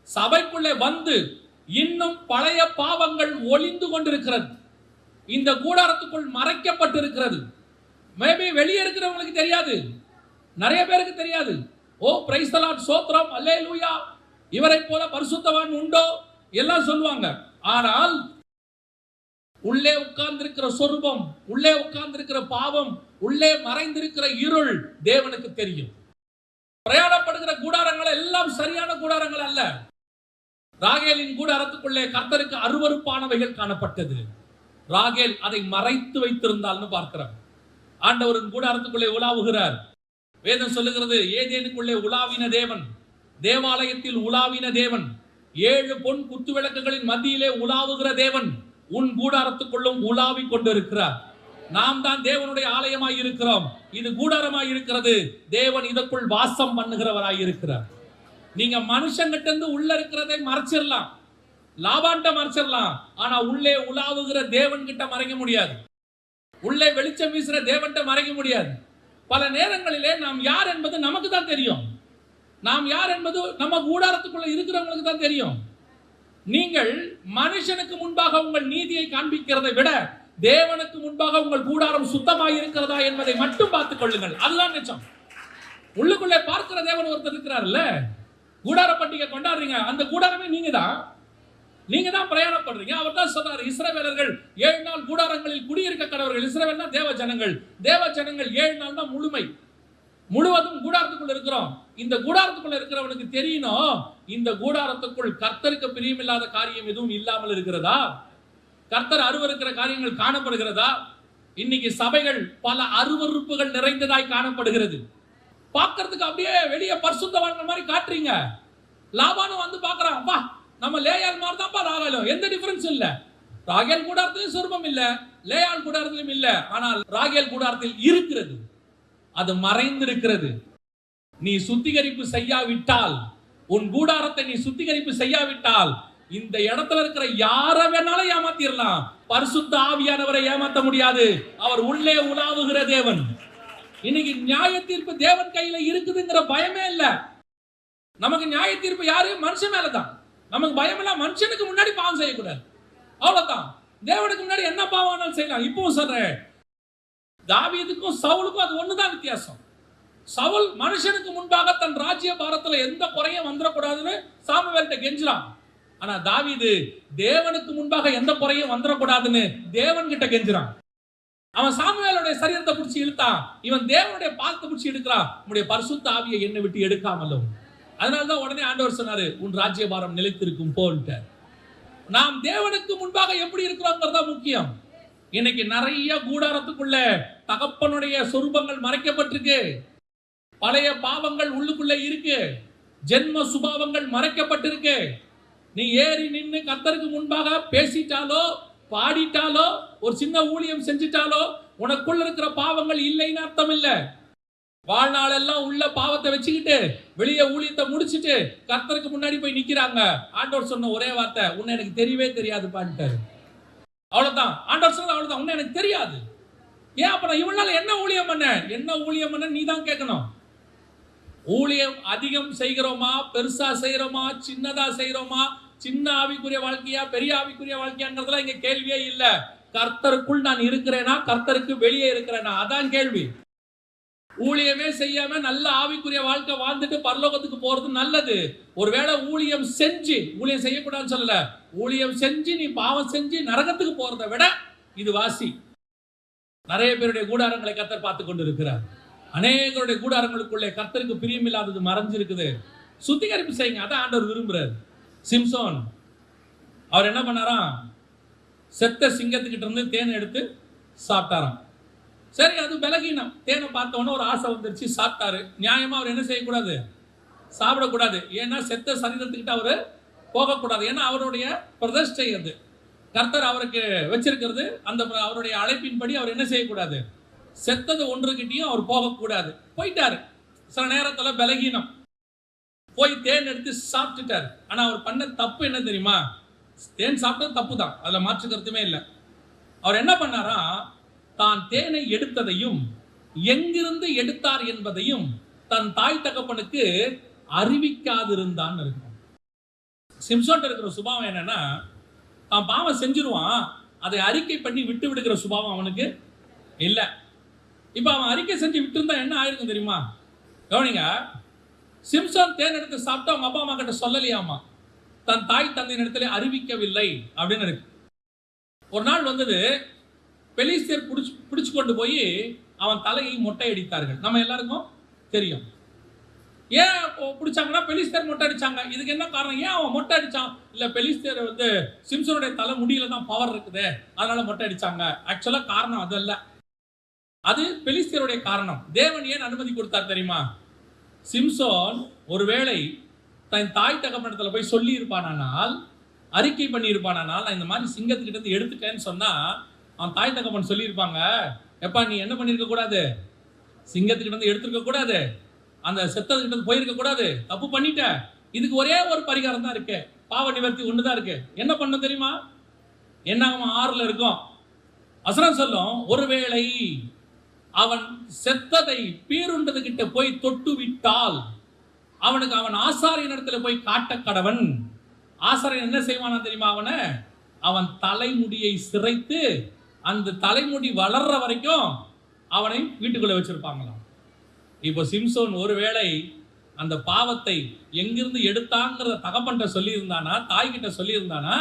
A: சபைக்குள்ளே வந்து இன்னும் பழைய பாவங்கள் ஒளிந்து கொண்டிருக்கிறது. இந்த கூடாரத்துக்குள் மறைக்கப்பட்டிருக்கிறது. மேபி வெளியே இருக்கிறவங்களுக்கு தெரியாது, நிறைய பேருக்கு தெரியாது. ஓ பிரைஸ் தி லார்ட், ஸ்தோத்திரம், அல்லேலூயா, இவரை போல பரிசுத்தவான் உண்டோ எல்லாம் சொல்லுவாங்க. ஆனால் உள்ளே உட்கார்ந்திருக்கிற சொரூபம், உள்ளே உட்கார்ந்திருக்கிற பாவம், உள்ளே மறைந்திருக்கிற இருள் தேவனுக்கு தெரியும். பிரயாணப்படுகிற கூடாரங்கள் எல்லாம் சரியான கூடாரங்கள் அல்ல. ராகேலின் கூடாரத்துக்குள்ளே கர்த்தருக்கு அருவருப்பானவைகள் காணப்பட்டது. ராகேல் அதை மறைத்து வைத்திருந்தால்னு பார்க்கிறார். ஆண்டவரின் கூடாரத்துக்குள்ளே உலாவுகிறார். வேதம் சொல்லுகிறது, ஏதேனுக்குள்ளே உலாவின தேவன், தேவாலயத்தில் உலாவின தேவன், 7 பொன் குத்து விளக்குகளின் மத்தியிலே உலாவுகிற தேவன் உன் கூடாரத்துக்குள்ளும் உலாவி கொண்டிருக்கிறார். நாம் தான் தேவனுடைய ஆலயமாய் இருக்கிறோம். இது கூடாரமாய் இருக்கிறது. தேவன் இதற்குள் வாசம் பண்ணுகிறவராய் இருக்கிறார். நீங்க மனுஷங்கிட்ட இருந்து உள்ள இருக்கிறதை மறைச்சிடலாம், லாபான்ட்ட மறைச்சிடலாம். ஆனா உள்ளே உலாவுகிற தேவன் கிட்ட மறைக்க முடியாது. உள்ளே வெளிச்சம் வீசுற தேவன்கிட்ட மறைக்க முடியாது. பல நேரங்களிலே நாம் யார் என்பது நமக்கு தான் தெரியும். நாம் யார் என்பது நம்ம கூடாரத்துக்குள்ள இருக்கிறவங்களுக்கு தான் தெரியும். நீங்கள் மனுஷனுக்கு முன்பாக உங்கள் நீதியை காண்பிக்கிறதை விட தேவனுக்கு முன்பாக உங்கள் கூடாரம் சுத்தமாக இருக்கிறதா என்பதை மட்டும் பார்த்துக் கொள்ளுங்கள். அதுதான் நிச்சயம். உள்ளுக்குள்ளே பார்க்கிற தேவன் ஒருத்தர் இருக்கிறார்ல. கூடார பண்டிகை கொண்டாடுறீங்க, அந்த கூடாரமே நீங்க தான் பிரயாணப்படுறீங்க. அவர் தான் சொல்றாரு, இஸ்ரவேலர்கள் 7 நாள் கூடாரங்களில் குடியிருக்க கடவர்கள். இஸ்ரவேல்னா தேவ ஜனங்கள். தேவ ஜனங்கள் 7 நாள் தான் முழுவதும் கூடாரத்துக்குள்ள இருக்கிறோம். இந்த கூடாரத்துக்குள்ள இருக்கிறவனுக்கு தெரியணும், இந்த கூடாரத்துக்குள் கர்த்தருக்கு பிரியமில்லாத காரியம் எதுவும் இல்லாமல் இருக்கிறதா, கர்த்தர் அருவருக்கிற காரியங்கள் காணப்படுகிறதா. இன்னைக்கு சபைகள் பல அருவருப்புகள் நிறைந்ததாய் காணப்படுகிறது. பார்க்கிறதுக்கு அப்படியே வெளியே பரிசுத்தவான்கள் மாதிரி காட்டுறீங்க. லாபானும் வந்து பார்க்கறான், அப்பா நம்ம லேயால் மாதிரி தான்ப்பா ராகேலும், எந்த டிஃபரன்ஸ் இல்ல. ராகேல் கூடாரத்திலும் சொருபம் இல்ல, லேயாள் கூடாரத்திலும் இல்ல. ஆனால் ராகேல் கூடாரத்தில் இருக்கிறது, அது மறைந்திருக்கிறது. நீ சுத்திகரிப்பு செய்யாவிட்டால், உன் கூடாரத்தை நீ சுத்திகரிப்பு செய்யாவிட்டால், இந்த இடத்துல இருக்கிற யார வேணாலும் ஏமாத்திரலாம், பரிசுத்த ஆவியானவரை ஏமாத்த முடியாது. அவர் உள்ளே உலாவுகிற தேவன். இன்னைக்கு நியாய தீர்ப்பு தேவன் கையில இருக்குதுங்கிற பயமே இல்ல. நமக்கு நியாய தீர்ப்பு யாரு? மனுஷன் மேலதான். நமக்கு பயம் இல்ல. மனுஷனுக்கு முன்னாடி பாவம் செய்யக்கூடாது, அவ்வளவுதான். தேவனுக்கு முன்னாடி என்ன பாவம் செய்யலாம். இப்போ சொல்றேன், தாவீதுக்கும் சவுலுக்கும் அது ஒண்ணுதான் வித்தியாசம். சவுல் மனுஷனுக்கு முன்பாக தன் ராஜ்ய பாரத்துல எந்த குறையும் வந்துடக்கூடாதுன்னு சாமுவேல்கிட்ட கெஞ்சுறான். ஆனா தாவீது தேவனுக்கு முன்பாக எந்த குறையும் வந்துடக்கூடாதுன்னு தேவன் கிட்ட கெஞ்சுறான். அவன் சாமுவேலுடைய சரீரத்தை பிடிச்சி இழுத்தான், இவன் தேவனுடைய பாதத்தை பிடிச்சி எடுக்கிறான். உன்னுடைய பரிசுத்த ஆவியை என்னை விட்டு எடுக்காமலும். அதனாலதான் உடனே ஆண்டவர் சொன்னாரு, உன் ராஜ்ய பாரம் நிலைத்திருக்கும் போன்ட்டு. நாம் தேவனுக்கு முன்பாக எப்படி இருக்கிறோங்கிறதா முக்கியம். இன்னைக்கு நிறைய கூடாரத்துக்குள்ள தகப்பனுடைய சொரூபங்கள் மறைக்கப்பட்டிருக்கு, பழைய பாவங்கள் உள்ளுக்குள்ள இருக்கு, ஜென்ம சுபாவங்கள் மறைக்கப்பட்டிருக்கு. நீ ஏறி நின்று கர்த்தருக்கு முன்பாக பேசிட்டாலோ பாடிட்டாலோ ஒரு சின்ன ஊழியம் செஞ்சிட்டாலோ உனக்குள்ள இருக்கிற பாவங்கள் இல்லைன்னு அர்த்தம் இல்ல. வாழ்நாள் எல்லாம் உள்ள பாவத்தை வச்சுக்கிட்டு வெளியே ஊழியத்தை முடிச்சுட்டு கர்த்தருக்கு முன்னாடி போய் நிக்கிறாங்க. ஆண்டவர் சொன்ன ஒரே வார்த்தை, உன்னை எனக்கு தெரியவே தெரியாது பான்ட்டாரு. அவ்வளவுதான். ஆண்டவர் சொன்ன அவ்வளவுதான், உன்னை எனக்கு தெரியாது. ஏன் அப்ப நான் இவனால என்ன ஊழியம் பண்ண நீ தான் கேட்கணும். ஊழியம் அதிகம் செய்கிறோமா, பெருசா செய்யறோமா, சின்னதா செய்யறோமா, சின்ன ஆவிக்குரிய வாழ்க்கையா பெரிய ஆவிக்குரிய வாழ்க்கையாங்கிறதுலாம் இங்க கேள்வியே இல்ல. கர்த்தருக்குள் நான் இருக்கிறேனா, கர்த்தருக்கு வெளியே இருக்கிறேனா, அதான் கேள்வி. ஊழியமே செய்யாம நல்ல ஆவிக்குரிய வாழ்க்கை வாழ்ந்துட்டு பரலோகத்துக்கு போறது நல்லது. ஒருவேளை ஊழியம் செய்யக்கூடாதுன்னு சொல்லல, ஊழியம் செஞ்சு நீ பாவம் செஞ்சு நரகத்துக்கு போறதை விட இது வாசி. நிறைய பேருடைய கூடாரங்களை கர்த்தர் பார்த்து கொண்டு இருக்கிறார். அநேகருடைய கூடாரங்களுக்குள்ளே கர்த்தருக்கு பிரியமில்லாதது மறைஞ்சிருக்குது. சுத்திகரிப்பு செய்யுங்க, அதான் ஆண்டவர் விரும்புறாரு. சிம்சோன் அவர் என்ன பண்ணாராம், செத்த சிங்கத்துக்கிட்ட இருந்து தேன் எடுத்து சாப்பிட்டாராம். சரி, அது பலகீனம். தேனை பார்த்தோன்னே ஒரு ஆசை வந்துருச்சு, சாப்பிட்டாரு. நியாயமா அவர் என்ன செய்யக்கூடாது, சாப்பிடக்கூடாது. ஏன்னா செத்த சரீரத்துக்கிட்ட அவரு போகக்கூடாது. ஏன்னா அவருடைய பிரதிஷ்டை அது, கர்த்தர் அவருக்கு வச்சிருக்கிறது. அந்த அவருடைய அழைப்பின்படி அவர் என்ன செய்யக்கூடாது, செத்தது ஒன்றுகிட்டையும் அவர் போகக்கூடாது. போயிட்டாரு. சில நேரத்துல பலகீனம், போய் தேன் எடுத்து சாப்பிட்டுட்டாரு. ஆனா அவர் பண்ண தப்பு என்ன தெரியுமா, தேன் சாப்பிட்டது தப்பு தான், அதுல மாற்று கருத்துமே இல்லை. அவர் என்ன பண்ணாரா, தான் தேனை எடுத்ததையும் எங்கிருந்து எடுத்தார் என்பதையும் தன் தாய் தகப்பனுக்கு அறிவிக்காதிருந்தான் இருக்கும். சிம்சோன் இருக்கிற சுபாவம் என்னன்னா, தான் பாவம் செஞ்சிருவான், அதை அறிக்கை பண்ணி விட்டு விடுகிற சுபாவம் அவனுக்கு இல்ல. இப்ப அவன் அறிக்கை செஞ்சு விட்டு இருந்தா என்ன ஆயிருக்கும் தெரியுமா? கவனிங்க, சிம்சோன் தேன் எடுத்து சாப்பிட்டு அவங்க அப்பா அம்மா கிட்ட சொல்லலையாமா, தன் தாய் தந்தையின் இடத்துல அறிவிக்கவில்லை அப்படின்னு இருக்கு. ஒரு நாள் வந்தது, பெலிஸ்தியர் பிடிச்சு கொண்டு போய் அவன் தலையை மொட்டை அடித்தார்கள். நம்ம எல்லாருக்கும் தெரியும். ஏன் பிடிச்சாங்கன்னா, பெலிஸ்தியர் மொட்டை அடிச்சாங்க. இதுக்கு என்ன காரணம், ஏன் அவன் மொட்டை அடிச்சான்? இல்ல, பெலிஸ்தியர் சிம்சோனுடைய தலை முடியில தான் பவர் இருக்குது, அதனால மொட்டை அடிச்சாங்க. ஆக்சுவலா காரணம் அதல்ல, அது பெலிஸ்தியருடைய காரணம். தேவன் ஏன் அனுமதி கொடுத்தார் தெரியுமா? சிம்சோன் ஒருவேளை தன் தாய் தகப்பனிடத்துல போய் சொல்லி இருப்பானால், அறிக்கை பண்ணி இருப்பானால், நான் இந்த மாதிரி சிங்கத்துக்கிட்ட இருந்து எடுத்துட்டேன்னு சொன்னா அவன் தாய் தகப்பன் சொல்லியிருப்பாங்க, எப்பா நீ என்ன பண்ணிருக்க கூடாது, சிங்கத்துக்கிட்ட இருந்து எடுத்துருக்க கூடாது, அந்த செத்ததுக்கிட்ட இருந்து போயிருக்க கூடாது, தப்பு பண்ணிட்ட. இதுக்கு ஒரே ஒரு பரிகாரம் தான் இருக்கு, பாவ நிவர்த்தி ஒண்ணுதான் இருக்கு. என்ன பண்ண தெரியுமா? என்ன 6 இருக்கும் வசனம் சொல்லும், ஒருவேளை அவன் செத்ததை பீருண்டது கிட்ட போய் தொட்டு விட்டால் அவனுக்கு அவன் ஆசாரியன் இடத்துல போய் காட்ட கடவன். ஆசாரியன் என்ன செய்வானா தெரியுமா? அவன் தலைமுடியை சிரைத்து அந்த தலைமுடி வளர்ற வரைக்கும் அவனை வீட்டுக்குள்ள வச்சிருப்பாங்களாம். இப்போ சிம்சோன் ஒருவேளை அந்த பாவத்தை எங்கிருந்து எடுத்தாங்கிறத தகப்பன்கிட்ட சொல்லியிருந்தானா, தாய்கிட்ட சொல்லியிருந்தானா,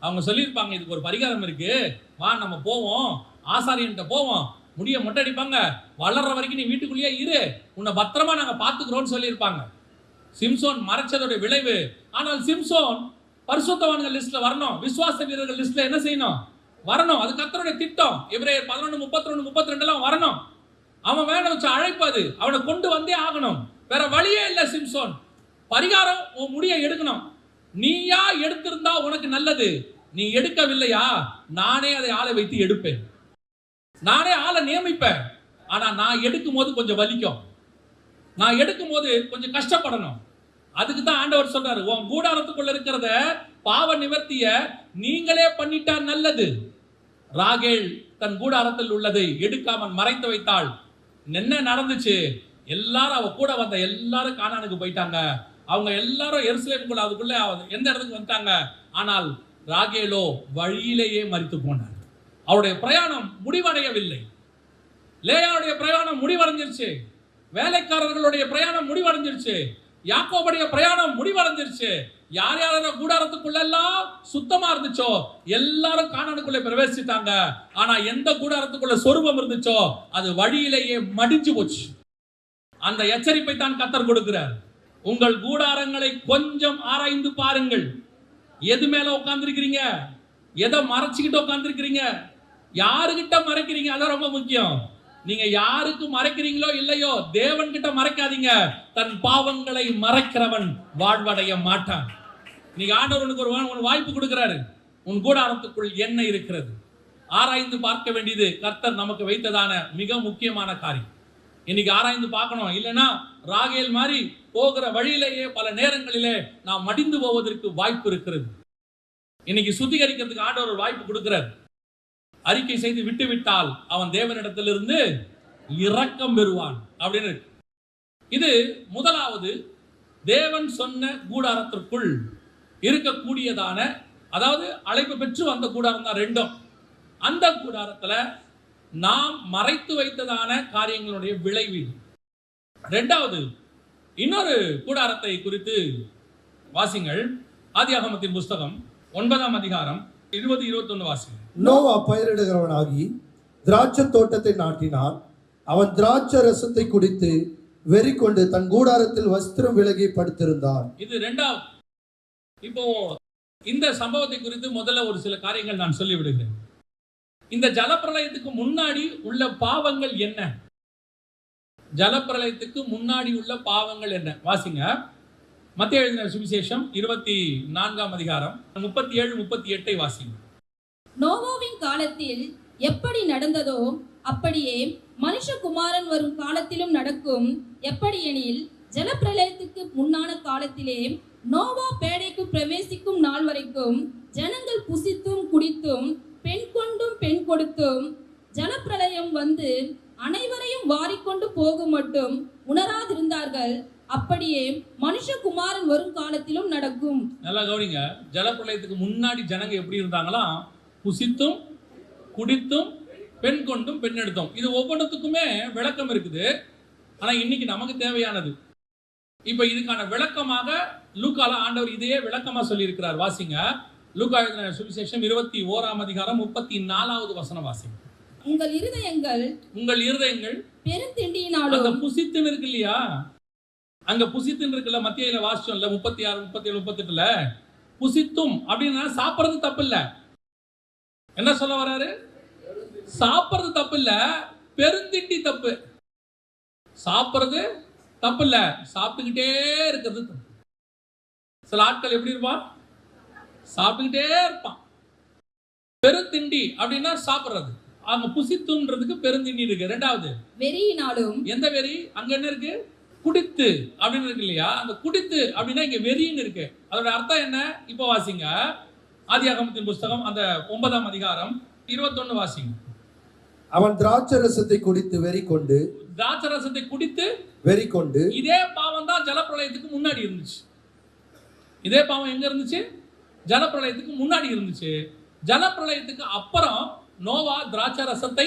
A: அவங்க சொல்லியிருப்பாங்க, இதுக்கு ஒரு பரிகாரம் இருக்கு, வா நம்ம போவோம், ஆசாரியன்கிட்ட போவோம், முடிய மொட்டை அடிப்பாங்க, வளர்ற வரைக்கும் நீ வீட்டுக்குள்ளேயே இரு, உன்னை பத்திரமா நாங்க பாத்துக்கிறோம்னு சொல்லியிருப்பாங்க. சிம்சோன் மறைச்சதோட விளைவு. ஆனால் சிம்சோன் பரிசுத்தவான்கள் லிஸ்ட்ல வரணும், விசுவாச வீரர்கள் லிஸ்ட்ல என்ன செய்யணும், வரணும். அது கர்த்தருடைய திட்டம். எபிரேயர் 11:31-32 வரணும். அவன் வேணும் வச்சு அழைப்பது, அவனை கொண்டு வந்தே ஆகணும். வேற வழியே இல்லை. சிம்சோன் பரிகாரம், உன் முடியை எடுக்கணும். நீயா எடுத்திருந்தா உனக்கு நல்லது, நீ எடுக்கவில்லையா, நானே அதை ஆளை வைத்து எடுப்பேன், நானே ஆளை நியமிப்பேன். ஆனா நான் எடுக்கும் போது கொஞ்சம் வலிக்கும், நான் எடுக்கும் போது கொஞ்சம் கஷ்டப்படணும். அதுக்கு தான் ஆண்டவர் சொல்றாரு, உன் கூடாரத்துக்குள்ள இருக்கிறத பாவ நிவர்த்திய நீங்களே பண்ணிட்டா நல்லது. ராகேல் தன் கூடாரத்தில் உள்ளதை எடுக்காமல் மறைத்து வைத்தாள். என்ன நடந்துச்சு? எல்லாரும் அவ கூட வந்த எல்லாரும் கானானுக்கு போயிட்டாங்க. அவங்க எல்லாரும் எருசலேமுக்குள்ள அதுக்குள்ள எந்த இடத்துக்கு வந்துட்டாங்க. ஆனால் ராகேலோ வழியிலேயே மரித்து போனார். அவருடைய பிரயாணம் முடிவடையவில்லை. லேயாவுடைய பிரயாணம் முடிவடைஞ்சிருச்சு, வேலைக்காரர்களுடைய பிரயாணம் முடிவடைஞ்சிருச்சு, யாக்கோபுடைய பிரயாணம் முடிவடைஞ்சிருச்சு. யார் யாரெல்லாம் கூடாரத்துக்குள்ள எல்லாம் சுத்தமா இருந்துச்சோ எல்லாரும் கானானுக்குள்ள பிரவேசித்தாங்க. ஆனா எந்த கூடாரத்துக்குள்ள சொரூபம் இருந்துச்சோ அது வழியிலேயே மடிஞ்சு போச்சு. அந்த எச்சரிப்பை தான் கர்த்தர் கொடுக்கிறார். உங்கள் கூடாரங்களை கொஞ்சம் ஆராய்ந்து பாருங்கள். எது மேல உட்கார்ந்திருக்கிறீங்க, எதை மறைச்சுக்கிட்டு உட்கார்ந்திருக்கிறீங்க, யாருகிட்ட மறைக்கிறீங்க, அதான் ரொம்ப முக்கியம். நீங்க யாருக்கு மறைக்கிறீங்களோ இல்லையோ தேவன் கிட்ட மறைக்காதீங்க. தன் பாவங்களை மறைக்கிறவன் வாழ்வடைய மாட்டான். நீங்க ஆண்டவர் உனக்கு ஒரு வாய்ப்பு கொடுக்கிறாரு. உன் கூடாரத்துக்குள் என்ன இருக்கிறது ஆராய்ந்து பார்க்க வேண்டியது கர்த்தர் நமக்கு வைத்ததான மிக முக்கியமான காரியம். இன்னைக்கு ஆராய்ந்து பார்க்கணும். இல்லைன்னா ராகேல் மாதிரி போகிற வழியிலேயே பல நேரங்களிலே நாம் மடிந்து போவதற்கு வாய்ப்பு இருக்கிறது. இன்னைக்கு சுத்திகரிக்கிறதுக்கு ஆண்டவர் ஒரு வாய்ப்பு கொடுக்கிறார். அறிக்கை செய்து விட்டு விட்டால் அவன் தேவனிடத்திலிருந்து இரக்கம் பெறுவான் அப்படின்னு. இது முதலாவது தேவன் சொன்ன கூடாரத்திற்குள் இருக்கக்கூடியதான, அதாவது அழைப்பு பெற்று வந்த கூடாரம் தான் ரெண்டும். அந்த கூடாரத்துல நாம் மறைத்து வைத்ததான காரியங்களுடைய விளைவு. இரண்டாவது இன்னொரு கூடாரத்தை குறித்து வாசிங்கள். ஆதியாகமத்தின் புஸ்தகம் 9ஆம் அதிகாரம் 20-21 வாசிங்கள்.
C: நோவா பயிரிடுகிறவனாகி திராட்சை தோட்டத்தை நாட்டினான். அவன் திராட்சை ரசத்தை குடித்து வெறி கொண்டு தன் கூடாரத்தில் வஸ்திரம் விலகி படுத்திருந்தான்.
A: இது இரண்டாவது. இப்போ இந்த சம்பவத்தை குறித்து முதல்ல ஒரு சில காரியங்கள் நான் சொல்லி விடுகிறேன். இந்த ஜலப்பிரளயத்துக்கு முன்னாடி உள்ள பாவங்கள் என்ன? ஜலப்பிரளயத்துக்கு முன்னாடி உள்ள பாவங்கள் என்ன? வாசிங்க. மத்தேயு எழுதின சுவிசேஷம் 24ஆம் அதிகாரம் 37-38 வாசிங்க.
D: நோவாவின் காலத்தில் எப்படி நடந்ததோ அப்படியே மனுஷகுமாரன் வரும் காலத்திலும் நடக்கும். எப்படியெனில் ஜலப்பிரளயத்துக்கு முன்னான காலத்திலே நோவா பேடைக்கு பிரவேசிக்கும் நாள் வரைக்கும் ஜனங்கள் புசித்தும் குடித்தும் பெண் கொண்டும் பெண் கொடுத்தும் ஜலப்பிரளயம் வந்து அனைவரையும் வாரிக்கொண்டு போகும் மட்டும் உணராதிருந்தார்கள். அப்படியே மனுஷகுமாரன் வரும் காலத்திலும் நடக்கும்.
A: நல்லா கவனிங்க. ஜலப்பிரளயத்துக்கு முன்னாடி ஜனங்க எப்படி இருந்தாங்களாம்? புசித்தும் குடித்தும் பெண் கொண்டும் பெண் எடுத்தோம். இது ஒவ்வொன்றுத்துக்குமே விளக்கம் இருக்குது. ஆனா இன்னைக்கு நமக்கு தேவையானது இப்ப இதுக்கான விளக்கமாக லூக்கால ஆண்டவர் இதையே விளக்கமா சொல்லி இருக்கிறார். வாசிங்க. லூக்கா எழுதின சுவிசேஷம் 21ஆம் அதிகாரம் 34வது வசனம் வாசிங்க.
D: உங்கள் இருதயங்கள் பெருந்திண்டியினாலும்,
A: அந்த புசித்துன்னு இருக்கு இல்லையா, அங்க புசித்துன்னு இருக்குல்ல, மத்தியில வாசிச்சோம்ல 36, 37, 38ல புசித்தும் அப்படின்னா சாப்பிடுறது தப்பு இல்ல. என்ன சொல்ல வராரு? சாப்பிடுறது தப்பு இல்ல, பெருந்திண்டி தப்பு. சாப்பிடுறது தப்பு இல்ல, சாப்பிட்டுக்கிட்டே இருக்கிறது தப்பு. சில ஆட்கள் எப்படி இருப்பான்? சாப்பிட்டுக்கிட்டே இருப்பான். பெருந்திண்டி அப்படின்னா சாப்பிடுறது. அங்க புசித்துன்றதுக்கு பெருந்திண்டி இருக்கு. இரண்டாவது வெறியினாலும். எந்த வெறி? அங்க என்ன இருக்கு? குடித்து அப்படின்னு இருக்கு இல்லையா? அந்த குடித்து அப்படின்னா இங்க வெறின்னு இருக்கு. அதோட அர்த்தம் என்ன? இப்ப வாசிங்க. ஆதியாகமத்தின் புஸ்தகம் அந்த 9ஆம் அதிகாரம் 21 வாசிங்க.
C: அவன் திராட்சை ரசத்தை குடித்து வெறி கொண்டு,
A: திராட்சை ரசத்தை குடித்து
C: வெறி கொண்டு. இதே
A: பாவம் தான் ஜலப்பிரளயத்துக்கு முன்னாடி இருந்துச்சு. இதே பாவம் எங்க இருந்துச்சு? ஜலப்பிரளயத்துக்கு முன்னாடி இருந்துச்சு. ஜலப்பிரளயத்துக்கு அப்புறம் நோவா திராட்சை ரசத்தை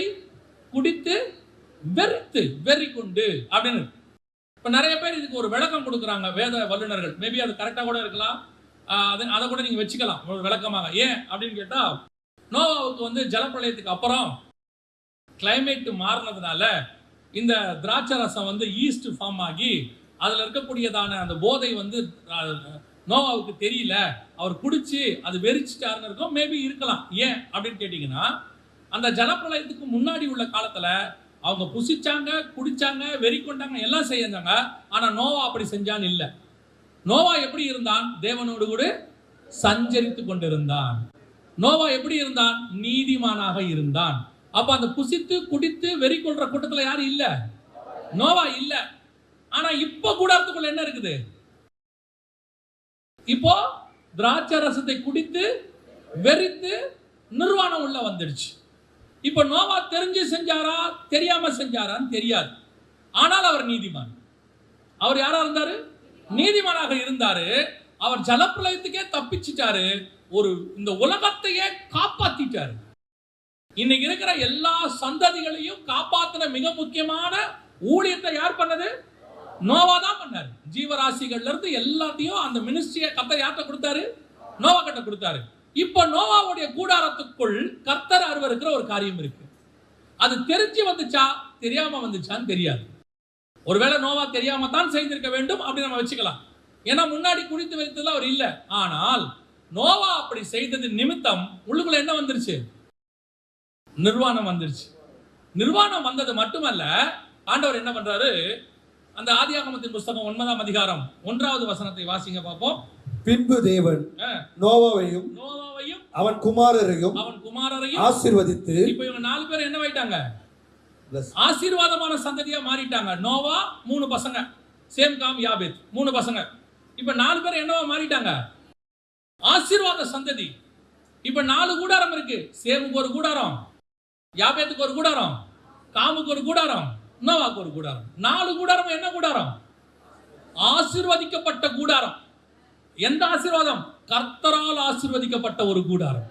A: குடித்து வெறித்து வெறி கொண்டு அப்படின்னு. இப்ப நிறைய பேர் இதுக்கு ஒரு விளக்கம் கொடுக்குறாங்க வேத வல்லுநர்கள். மேபி அது கரெக்டா கூட இருக்கலாம், அதை கூட நீங்க வச்சுக்கலாம் ஒரு விளக்கமாக. ஏன் அப்படின்னு கேட்டா, நோவாவுக்கு ஜலப்பிரளயத்துக்கு அப்புறம் கிளைமேட் மாறினதுனால இந்த திராட்சை ரசம் ஈஸ்ட் ஃபார்ம் ஆகி அதுல இருக்கக்கூடியதான அந்த போதை நோவாவுக்கு தெரியல, அவர் குடிச்சு அது வெறிச்சிட்டாருன்னு இருக்கும். மேபி இருக்கலாம். ஏன் அப்படின்னு கேட்டீங்கன்னா, அந்த ஜலப்பிரளயத்துக்கு முன்னாடி உள்ள காலத்துல அவங்க புசிச்சாங்க, குடிச்சாங்க, வெறி கொண்டாங்க, எல்லாம் செஞ்சாங்க. ஆனா நோவா அப்படி செஞ்சான்னு இல்லை. நோவா எப்படி இருந்தான்? தேவனோடு கூட சஞ்சரித்து கொண்டிருந்தான். நோவா எப்படி இருந்தான்? நீதிமானாக இருந்தான். அப்ப அந்த புசித்து குடித்து வெறி கொள்ற கூட்டத்துல யாரும் இல்ல, நோவா இல்ல. ஆனா இப்ப கூடாரத்துக்குள்ள என்ன இருக்குது? இப்போ திராட்சை ரசத்தை குடித்து வெறித்து நிர்வாணம் உள்ள வந்துடுச்சு. இப்ப நோவா தெரிஞ்சு செஞ்சாரா தெரியாம செஞ்சாரான்னு தெரியாது. ஆனால் அவர் நீதிமான். அவர் யாரா இருந்தாரு? நீதிமானாக இருந்தாரு. அவர் ஜலப்பிரளயத்துக்கே தப்பிச்சிட்டாரு. இந்த உலகத்தையே காப்பாத்திட்டாரு. இன்னைக்கு இருக்கிற எல்லா சந்ததிகளையும் காப்பாத்தின மிக முக்கியமான ஊழியத்தை யார் பண்ணது? நோவா தான் பண்ணாரு. ஜீவராசிகள்ல இருந்து எல்லாத்தையும் அந்த மினிஸ்ட்ரியை கர்த்தர் யார்கிட்ட கொடுத்தாரு? நோவா கிட்ட கொடுத்தாரு. இப்ப நோவாவுடைய கூடாரத்துக்குள் கர்த்தர் அருவருக்கிற ஒரு காரியம் இருக்கு. அது தெரிஞ்சு வந்துச்சா தெரியாம வந்துச்சான்னு தெரியாது. ஒருவேளை நோவா தெரியாம தான் செய்திருக்க வேண்டும் அப்படி நம்ம வச்சுக்கலாம். ஏன்னா முன்னாடி குடித்து வைத்ததுல அவர் இல்ல. ஆனால் நோவா அப்படி செய்தது நிமித்தம் உள்ளுக்குள்ள என்ன வந்துருச்சு? நிர்வாணம் வந்துருச்சு. நிர்வாணம் வந்தது மட்டுமல்ல, ஆண்டவர் என்ன பண்றாரு? அந்த ஆதியாகமத்தின் புத்தகம் 9ஆம் அதிகாரம் 1வது வசனத்தை வாசிங்க பார்ப்போம்.
C: பின்பு தேவன் நோவாவையும் அவன் குமாரரையும் ஆசீர்வதித்து,
A: இப்ப இவங்க 4 பேர் என்ன ஆயிட்டாங்க? ஆசீர்வாதமான சந்ததியா மாறிட்டாங்க. நோவா 3 பசங்க, சேம் காம் யாபேத் 3 பசங்க. இப்ப 4 பேர் என்னவா மாறிட்டாங்க? ஆசீர்வாத சந்ததி. இப்ப 4 கூடாரம் இருக்கு. சேமுக்கு ஒரு கூடாரம், யாபேத்துக்கு ஒரு கூடாரம், காமுக்கு ஒரு கூடாரம், நோவாக்கு ஒரு கூடாரம். 4 கூடாரம் என்ன கூடாரம்? ஆசீர்வதிக்கப்பட்ட கூடாரம். எந்த ஆசீர்வாதம்? கர்த்தரால் ஆசீர்வதிக்கப்பட்ட ஒரு கூடாரம்.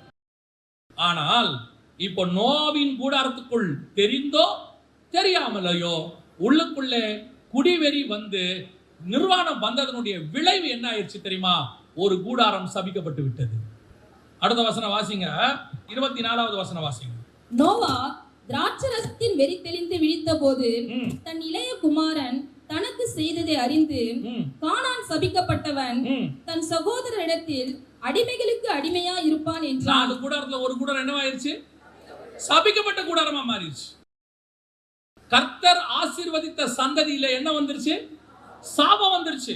A: ஆனால் இப்போ நோவாவின் கூடாரத்துக்குள் தெரிந்தோ தெரியாமலையோ உள்ளுக்குள்ளே குடிவெறி வந்து நிர்வாணம் வந்ததனுடைய விளைவு என்ன ஆயிடுச்சு தெரியுமா? ஒரு கூடாரம் சபிக்கப்பட்டு விட்டது. அடுத்த வசனம் வாசிங்க, 24வது வசனம் வாசிங்க.
D: நோவா திராட்சரசத்தின் வெறி தெளிந்து விழித்த போது தன் இளைய குமாரன் தனக்கு செய்ததை அறிந்து, கானான் சபிக்கப்பட்டவன் தன் சகோதரரிடத்தில் அடிமைகளுக்கு அடிமையா இருப்பான் என்றான்.
A: 4 கூடாரத்துல ஒரு கூடாரம் என்னவாயிருச்சு? சபிக்கப்பட்ட கூடாரமா மாறிடுச்சு. கர்த்தர் ஆசீர்வதித்த சந்ததியில என்ன வந்துருச்சு? சாபம் வந்துருச்சு.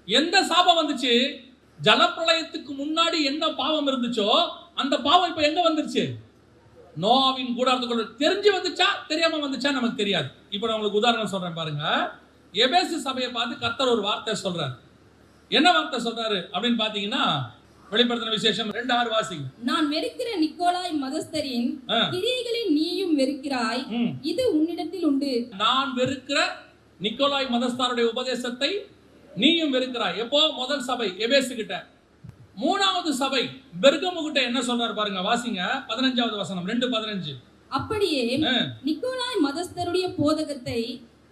A: எந்த சாபம் வந்துச்சு? ஜலப்பிரளயத்துக்கு முன்னாடி என்ன பாவம் இருந்துச்சோ அந்த பாவம் இப்ப எங்க வந்துருச்சு? நோவாவின் கூடாரத்துக்குள்ள. தெரிஞ்சு வந்துச்சா தெரியாம வந்துச்சா நமக்கு தெரியாது. இப்ப நான் உங்களுக்கு உதாரணம் சொல்றேன் பாருங்க. எபேசு சபையை பார்த்து கர்த்தர் ஒரு வார்த்தை சொல்றாரு. என்ன வார்த்தை சொல்றாரு அப்படின்னு பாத்தீங்கன்னா, வெளிப்படுத்தின விசேஷம் 2:6 வாசிங்க.
D: நான் வெறுக்கிற நிக்கோலாய் மதஸ்தரின் கிரியைகளை நீயும் வெறுக்கிறாய், இது உன்னிடத்தில் உண்டு.
A: நான் வெறுக்கிற நிக்கோலாய் மதஸ்தாருடைய உபதேசத்தை நீயும் வெறுக்கிறாய். எப்போ? முதல் சபை எபேசு கிட்ட. 3வது சபை பெர்கமு கிட்ட என்ன சொல்றாரு பாருங்க, வாசிங்க 15வது வசனம் 2:15.
D: அப்படியே நிக்கோலாய் மதஸ்தருடைய போதகத்தை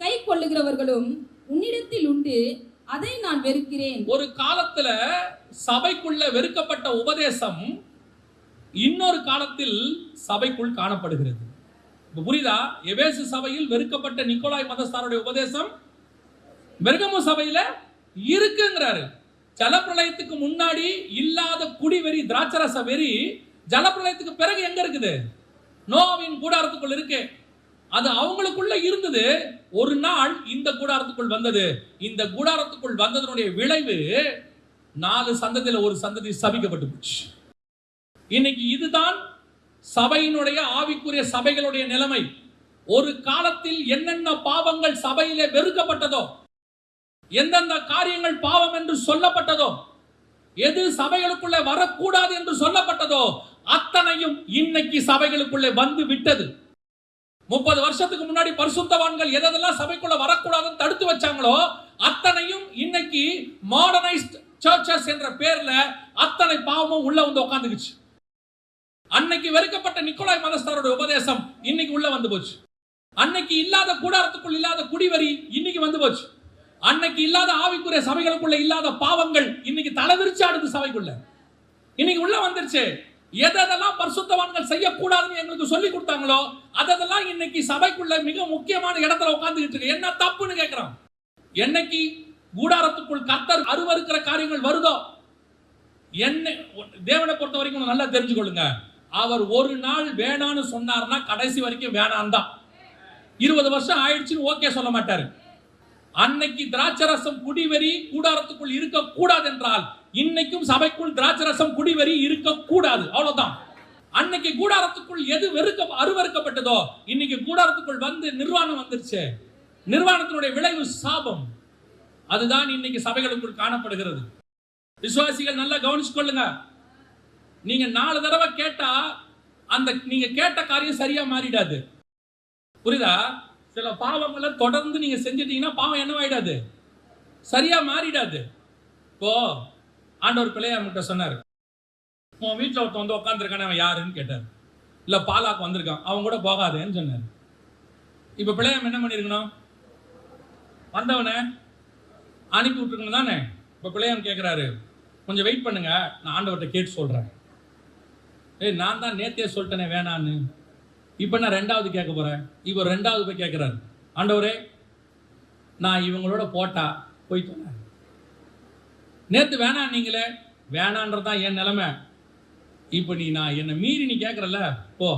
D: கை கொள்ளுகிறவர்களும் உன்னிடத்தில் உண்டு, அதை நான் வெறுக்கிறேன்.
A: ஒரு காலத்துல சபைக்குள்ள வெறுக்கப்பட்ட உபதேசம் இன்னொரு காலத்தில் சபைக்குள் காணப்படுகிறது. புரியுதா? எபேசு சபையில் வெறுக்கப்பட்ட நிக்கோலாய் மதஸ்தாருடைய உபதேசம் பெர்கமு சபையில இருக்குங்கிறாரு. ஜலப்பிரளயத்துக்கு முன்னாடி இல்லாத குடிவெறி, திராட்சரச வெறி ஜலப்பிரளயத்துக்கு பிறகு எங்க இருக்குது? நோவாவின் கூடாரத்துக்குள் இருக்கு. அது அவங்களுக்குள்ள இருந்தது. ஒரு நாள் இந்த கூடாரத்துக்குள் வந்தது. இந்த கூடாரத்துக்குள் வந்ததனுடைய விளைவு 4 சந்ததியில ஒரு சந்ததி சபிக்கப்பட்டு போச்சு. இன்னைக்கு இதுதான் சபையினுடைய ஆவிக்குரிய சபைகளுடைய நிலைமை. ஒரு காலத்தில் என்னென்ன பாவங்கள் சபையிலே வெறுக்கப்பட்டதோ, எந்தெந்த காரியங்கள் பாவம் என்று சொல்லப்பட்டதோ, எது சபைகளுக்குள்ளே வரக்கூடாது என்று சொல்லப்பட்டதோ அத்தனையும் இன்னைக்கு சபைகளுக்குள்ளே வந்து விட்டது. 30 வருஷத்துக்கு முன்னாடி பரிசுத்தவான்கள் எதெல்லாம் சபைக்குள்ள வரக்கூடாதுன்னு தடுத்து வச்சாங்களோ அத்தனையும் இன்னைக்கு மாடர்னைஸ்ட் சர்ச்சஸ் என்ற பேர்ல அத்தனை பாவமும் உள்ள வந்து உட்கார்ந்துக்குச்சு. அன்னைக்கு வெறுக்கப்பட்ட நிக்கோலாய் மதஸ்தாரோட உபதேசம் இன்னைக்கு உள்ள வந்து போச்சு. அன்னைக்கு இல்லாத கூடாரத்துக்குள் இல்லாத குடிவரி இன்னைக்கு வந்து போச்சு. அன்னைக்கு இல்லாத ஆவிக்குரிய சபைகளுக்குள்ள இல்லாத பாவங்கள் இன்னைக்கு தலைவிரிச்சு ஆடுது சபைக்குள்ள. இன்னைக்கு உள்ள வந்துருச்சு. எதெல்லாம் பரிசுத்தவான்கள் செய்யக்கூடாதுன்னு எங்களுக்கு சொல்லி கொடுத்தாங்களோ அதெல்லாம் இன்னைக்கு சபைக்குள்ள மிக முக்கியமான இடத்துல உட்கார்ந்துகிட்டு இருக்கு. என்ன தப்புன்னு கேட்கிறோம். என்னைக்கு கூடாரத்துக்குள் கர்த்தர் அருவருக்கிற காரியங்கள் வருதோ, என்ன தேவனை பொறுத்த வரைக்கும் நல்லா தெரிஞ்சுக்கொள்ளுங்க, அவர் ஒரு நாள் வேணான்னு சொன்னார்னா கடைசி வரைக்கும் வேணான் தான். 20 வருஷம் ஆயிடுச்சுன்னு ஓகே சொல்ல மாட்டாரு. அன்னைக்கு திராட்சரசம் குடிவெறி கூடாரத்துக்குள் இருக்கக்கூடாது என்றால் இன்னைக்கும் சபைக்குள் திராட்சரசம் குடிவெறி இருக்கக்கூடாது. அவ்வளவுதான். அன்னைக்கு கூடாரத்துக்குள் எது அருவருக்கப்பட்டதோ இன்னைக்கு கூடாரத்துக்குள் வந்து நிர்வாணம் வந்துருச்சு. நிர்வாணத்தினுடைய விளைவு சாபம். அதுதான் இன்னைக்கு சபைகளுக்குள் காணப்படுகிறது. விசுவாசிகள் நல்லா கவனிச்சுக்கொள்ளுங்க. நீங்க 4 தடவை கேட்டா அந்த நீங்க கேட்ட காரியம் சரியா மாறிடாது. புரியுதா? சில பாவங்களை தொடர்ந்து நீங்க செஞ்சிட்டீங்கன்னா பாவம் என்னவாயிடாது, சரியா மாறிடாது. இப்போ ஆண்டவர் பிள்ளையார்கிட்ட சொன்னார், உன் வீட்டில் ஒருத்தன் வந்து உட்காந்துருக்கானே அவன் யாருன்னு கேட்டார். இல்ல பாலாக்கு வந்திருக்கான், அவன் கூட போகாதேன்னு சொன்னார். இப்ப பிள்ளையாம் என்ன பண்ணிருக்கணும்? வந்தவனை அனுப்பி விட்டுருக்கணும் தானே. இப்ப பிள்ளையாம் கேட்கிறாரு, கொஞ்சம் வெயிட் பண்ணுங்க, நான் ஆண்டவர்கிட்ட கேட்டு சொல்றேன். நான் தான் நேத்தே சொல்லிட்டேனே வேணான்னு, இப்ப நான் 2வது கேட்க போறேன். இவர் 2வது போய் கேட்கிறாரு, ஆண்டவரே நான் இவங்களோட போட்டா போயிட்டு நேத்து வேணாம் நீங்களே, வேணான்றதான் என் நிலைமை. இப்ப நான் என்னை மீறி நீ கேட்கறல போ,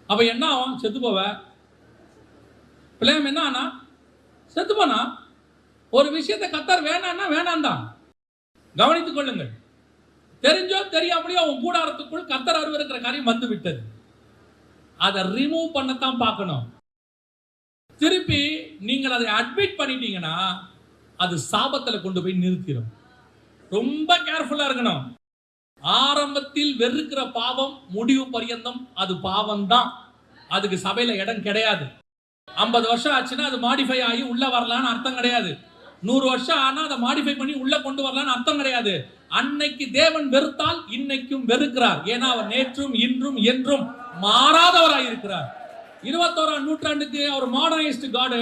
A: அப்ப என்ன ஆகும்? செத்து போவ. பிள்ளையம் என்ன ஆனா? செத்து போனா. ஒரு விஷயத்தை கர்த்தர் வேணான்னா வேணாம் தான். கவனித்துக் கொள்ளுங்கள். தெரிஞ்சோ தெரியாமலையோ உன் கூடாரத்துக்குள் கர்த்தர் அருவருக்கிற காரியம் வந்து விட்டது. அதை ரிமூவ் பண்ணத்தான் பார்க்கணும். திருப்பி நீங்கள் அதை அட்மிட் பண்ணிட்டீங்கன்னா அது சாபத்தில் கொண்டு போய் நிறுத்திடும். ரொம்ப கேர்ஃபுல்லா இருக்கணும். ஆரம்பத்தில் வெறுக்கிற பாவம் முடிவு பரியந்தம் அது பாவம் தான். அதுக்கு சபையில இடம் கிடையாது. 50 வருஷம் ஆச்சுன்னா அது மாடிஃபை ஆகி உள்ள வரலான்னு அர்த்தம் கிடையாது. 100 வருஷம் ஆனா அதை மாடிஃபை பண்ணி உள்ள கொண்டு வரலான்னு அர்த்தம் கிடையாது. அன்னைக்கு தேவன் வெறுத்தால் இன்னைக்கும் வெறுக்கிறார். ஏன்னா அவர் நேற்றும் இன்றும் என்றும் மாறாதவராய் இருக்கிறார். 21ஆம் நூற்றாண்டுக்கு அவர் மாடர்னைஸ்டு காடு.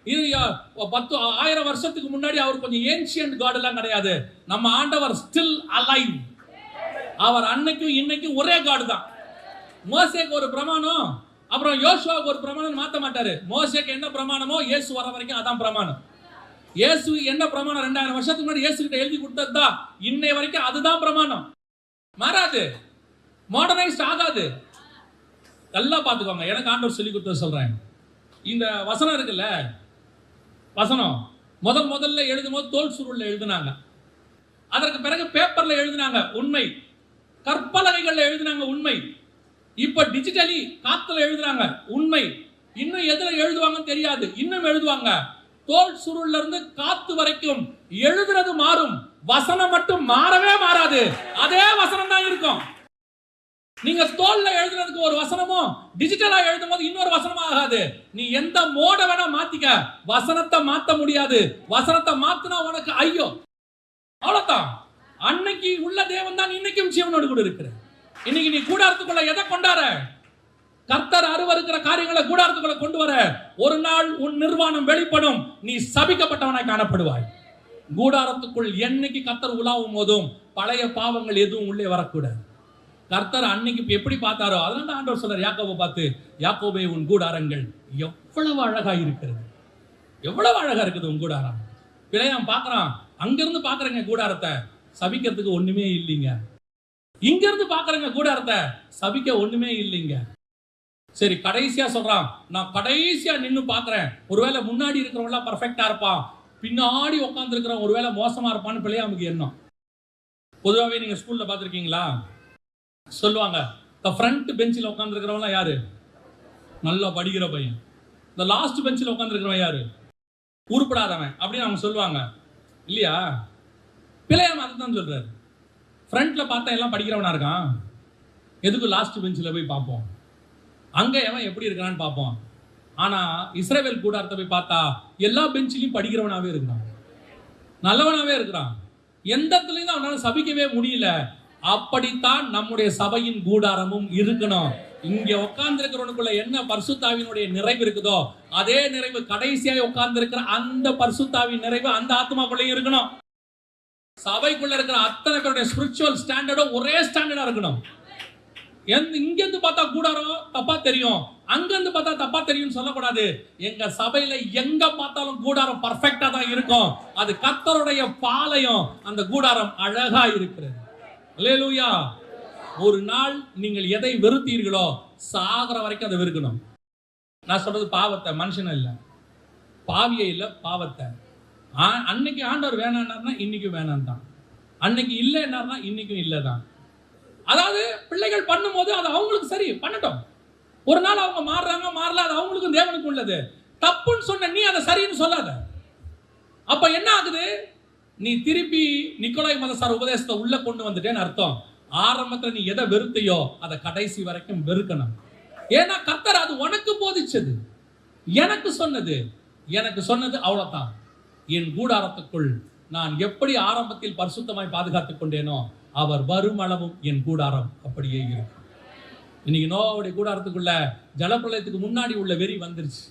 A: 10,000 வருஷத்துக்கு முன்னாடி அவர் கொஞ்சம் ஏன்ஷியன்ட் காட் எல்லாம் கிடையாது. நம்ம ஆண்டவர் ஸ்டில் அலைவ். அவர் அன்னைக்கும் இன்னைக்கும் ஒரே காடு தான். மோசேக்கு ஒரு பிரமாணம், அப்புறம் யோசுவாவுக்கு ஒரு பிரமாணம் மாற்ற மாட்டாரு. மோசேக்கு என்ன பிரமாணமோ இயேசு வர வரைக்கும் அதான் பிரமாணம். இயேசு என்ன பிரமாணம் 2000 வருஷத்துக்கு முன்னாடி இயேசு கிட்ட எழுதி கொடுத்ததுதான் இன்னை வரைக்கும் அதுதான் பிரமாணம். மாறாது, மாடர்னைஸ்ட் ஆகாது. நல்லா பார்த்துக்கோங்க. எனக்கு ஆண்டவர் சொல்லி கொடுத்தது சொல்றேன். இந்த வசனம் இருக்குல்ல, வசனம் முதல்ல எழுதும் போது தோல் சுருள்ல எழுதினாங்க. அதற்கு பிறகு பேப்பர்ல எழுதினாங்க உண்மை, கற்பலகைகள்ல எழுதினாங்க உண்மை. இப்ப டிஜிட்டலி காத்துல எழுதுறாங்க உண்மை. இன்னும் எதுல எழுதுவாங்கன்னு தெரியாது, இன்னும் எழுதுவாங்க. தோல் சுருள்ல இருந்து காத்து வரைக்கும் எழுதுறது மாறும், வசனம் மட்டும் மாறவே மாறாது. அதே வசனம் தான் இருக்கும். நீங்க தோல்ல எழுதுறதுக்கு ஒரு வசனமும் டிஜிட்டலா எழுதும் போது இன்னொரு வசனமா ஆகாது. நீ எந்த மோட வேணா மாத்திக்க, வசனத்தை மாத்த முடியாது. வசனத்தை மாத்தினா உனக்கு ஐயோ. அவ்வளவுதான். அன்னைக்கு உள்ள தேவன் தான் இன்னைக்கும் ஜீவனோடு கூட இருக்கிற. இன்னைக்கு நீ கூடாரத்துக்குள்ள எதை கொண்டாட? கர்த்தர் அருவருக்கிற காரியங்களை கூடாரத்துக்குள்ள கொண்டு வர ஒரு நாள் உன் நிர்வாணம் வெளிப்படும். நீ சபிக்கப்பட்டவனாய் காணப்படுவாய். கூடாரத்துக்குள் என்னைக்கு கர்த்தர் உலாவும் போதும் பழைய பாவங்கள் எதுவும் உள்ளே வரக்கூடாது. கர்த்தர் அன்னைக்கு எப்படி பார்த்தாரோ அதனால ஆண்டவர் சொல்றார் யாக்கோபை பார்த்து, யாக்கோபே உன் கூடாரங்கள் எவ்வளவு அழகா இருக்கிறது, எவ்வளவு அழகா இருக்குது உன் கூடாரம். பிள்ளையாம் பார்க்கறான், அங்கிருந்து பார்க்கறங்க கூடாரத்தை, சபிக்கிறதுக்கு ஒண்ணுமே இல்லைங்க. இங்க இருந்து பார்க்கறங்க கூடாரத்தை, சபிக்க ஒண்ணுமே இல்லைங்க. சரி, கடைசியா சொல்றான், நான் கடைசியா நின்னு பார்க்கறேன். ஒருவேளை முன்னாடி இருக்கிறவங்க பர்ஃபெக்டா இருப்பான், பின்னாடி உட்கார்ந்து இருக்கிறவன் ஒருவேளை மோசமா இருப்பான்னு பிள்ளையாமுக்கு எண்ணம். பொதுவாகவே நீங்க ஸ்கூல்ல பார்த்துருக்கீங்களா? சொல்லுவாங்க, இந்த ஃப்ரண்ட் பெஞ்சில் உட்காந்துருக்கிறவங்க யாரு? நல்லா படிக்கிற பையன். இந்த லாஸ்ட் பெஞ்சில் உட்காந்துருக்கிறவன் யாரு? உருப்படாதவன் அப்படின்னு அவங்க சொல்லுவாங்க இல்லையா? பிள்ளையாம அதுதான் சொல்றாரு. ஃப்ரண்ட்ல பார்த்தா எல்லாம் படிக்கிறவனா இருக்கான், எதுக்கு லாஸ்ட் பெஞ்சில் போய் பார்ப்போம், அங்க எவன் எப்படி இருக்கிறான்னு பார்ப்போம். ஆனா இஸ்ரவேல் கூடாரத்தை போய் பார்த்தா எல்லா பெஞ்சிலையும் படிக்கிறவனாவே இருக்கிறான், நல்லவனாவே இருக்கிறான். எந்த இடத்துலையும் அவனால சபிக்கவே முடியல. அப்படித்தான் நம்முடைய சபையின் கூடாரமும் இருக்கணும். இங்க உட்கார்ந்து இருக்கிறவனுக்குள்ள என்ன பரிசுத்தாவினுடைய நிறைவு இருக்குதோ அதே நிறைவு கடைசியாக உட்கார்ந்து இருக்கிற அந்த பரிசுத்தாவின் நிறைவு அந்த ஆத்மாக்குள்ளே இருக்கணும். சபைக்குள்ள இருக்கிற அத்தனை பேருடைய ஸ்பிரிச்சுவல் ஸ்டாண்டர்டும் ஒரே ஸ்டாண்டர்டா இருக்கணும். இங்க இருந்து பார்த்தா கூடாரம் தப்பா தெரியும், அங்க இருந்து பார்த்தா தப்பா தெரியும் சொல்லக்கூடாது. எங்க சபையில எங்க பார்த்தாலும் கூடாரம் பர்ஃபெக்டா தான் இருக்கும். அது கர்த்தருடைய பாளையம், அந்த கூடாரம் அழகா இருக்கிறது. அல்லேலூயா. ஒரு நாள் நீங்கள் எதை வெறுத்தீர்களோ சாகர வரைக்கும் அதை வெறுக்கணும். நான் சொல்றது பாவத்தை, மனுஷன் இல்ல. பாவியை இல்லை, பாவத்தை. அன்னைக்கு ஆண்டவர் வேணான்னார்னா இன்னைக்கும் வேணாம் தான், அன்னைக்கு இல்லைன்னார்னா இன்னைக்கும் இல்லை தான். அதாவது பிள்ளைகள் பண்ணும்போது அது அவங்களுக்கு சரி, பண்ணட்டும். ஒரு நாள் அவங்க மாறுறாங்க, மாறல, அது அவங்களுக்கும் தேவனுக்கும் உள்ளது. தப்புன்னு சொன்ன நீ அதை சரின்னு சொல்லாத. அப்ப என்ன ஆகுது? நீ திருப்பி நிக்கோலாய் மதசார் உபதேசத்தை உள்ள கொண்டு வந்துட்டேன்னு அர்த்தம். ஆரம்பத்துல நீ எதை வெறுத்தையோ அதை கடைசி வரைக்கும் வெறுக்கணும். ஏன்னா கர்த்தர் அது உனக்கு போதிச்சது, எனக்கு சொன்னது அவ்வளவுதான். என் கூடாரத்துக்குள் நான் எப்படி ஆரம்பத்தில் பரிசுத்தமாய் பாதுகாத்துக் கொண்டேனோ அவர் வருமளவும் என் கூடாரம் அப்படியே இருக்கு. இன்னைக்கு நோவாவுடைய கூடாரத்துக்குள்ள ஜலப்பிரளயத்துக்கு முன்னாடி உள்ள வெறி வந்துருச்சு.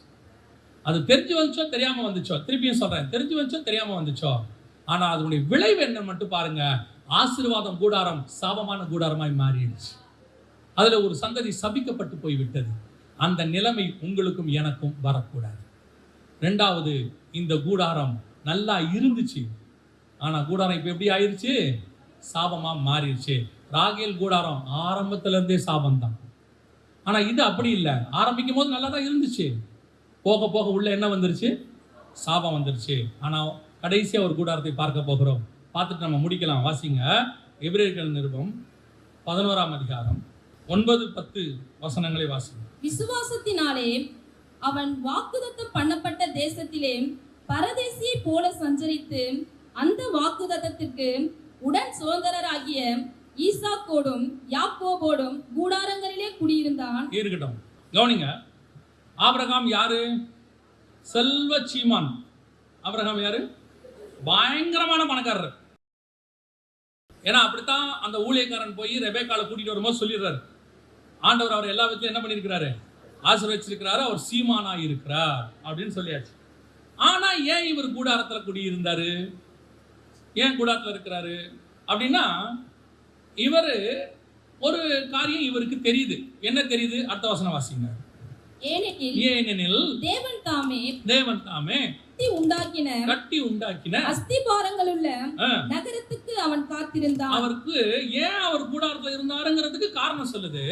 A: அது தெரிஞ்சு வந்துச்சோ தெரியாம வந்துச்சோ, திருப்பியும் சொல்றேன், தெரிஞ்சு வந்துச்சோ தெரியாம வந்துச்சோ, ஆனா அதனுடைய விளைவு என்ன மட்டும் பாருங்க. ஆசீர்வாதம் கூடாரம் சாபமான கூடாரமாய் மாறிடுச்சு. அதுல ஒரு சந்ததி சபிக்கப்பட்டு போய்விட்டது. அந்த நிலைமை உங்களுக்கும் எனக்கும் வரக்கூடாது. ரெண்டாவது, இந்த கூடாரம் நல்லா இருந்துச்சு, ஆனா கூடாரம் இப்ப எப்படி ஆயிருச்சு? சாபமா மாறிடுச்சு. ராகேல் கூடாரம் ஆரம்பத்துல இருந்தே சாபம் தான். ஆனா இது அப்படி இல்லை. ஆரம்பிக்கும் போது நல்லா தான் இருந்துச்சு, போக போக உள்ள என்ன வந்துருச்சு? சாபம் வந்துருச்சு. ஆனா கடைசியா ஒரு கூடாரத்தை பார்க்க போகிறோம். பார்த்துட்டு நம்ம முடிக்கலாம். வாசிங்க எபிரேயர்கள் நிருபம் 11ஆம் அதிகாரம் 9-10 வசனங்களை வாசிங்க.
D: விசுவாசத்தினாலே அவன் வாக்குத்தத்தம் பண்ணப்பட்ட தேசத்திலே பரதேசியை போல சஞ்சரித்து அந்த வாக்குத்தத்தத்திற்கு உடன் சுதந்திரராகிய ஈசாக்கோடும் யாக்கோபோடும் கூடாரங்களிலே குடியிருந்தான்.
A: இருக்கட்டும், கவனிங்க. ஆபிரகாம் யாரு? செல்வ சீமான். ஆபிரகாம் யாரு? பயங்கரமான பணக்காரர். ஏன்னா அப்படித்தான் அந்த ஊழியக்காரன் போய் ரெபேக்கால கூட்டிட்டு வரும்போது சொல்லிடுறாரு, ஆண்டவர் அவர் எல்லா விதத்திலும் என்ன பண்ணிருக்கிறாரு? ஆசீர்வதிச்சிருக்கிறாரு, அவர் சீமானா இருக்கிறார் அப்படின்னு சொல்லியாச்சு. ஆனா ஏன் இவர் கூடாரத்துல குடியிருந்தாரு? ஏன் கூடாரத்துல இருக்கிறாரு அப்படின்னா, இவரு ஒரு காரியம் இவருக்கு தெரியுது. என்ன தெரியுது? அடுத்த வசனம் வாசிங்க. ஏனெனில் தேவன் தாமே கட்டி உண்டாக்கின
D: அஸ்திபாரங்கள் உள்ள நகரத்துக்கு அவன் காத்திருந்தான்.
A: அவருக்கு ஏன் அவர் கூடாரத்துல இருந்தாருங்கிறதுக்கு காரணம் சொல்லுது.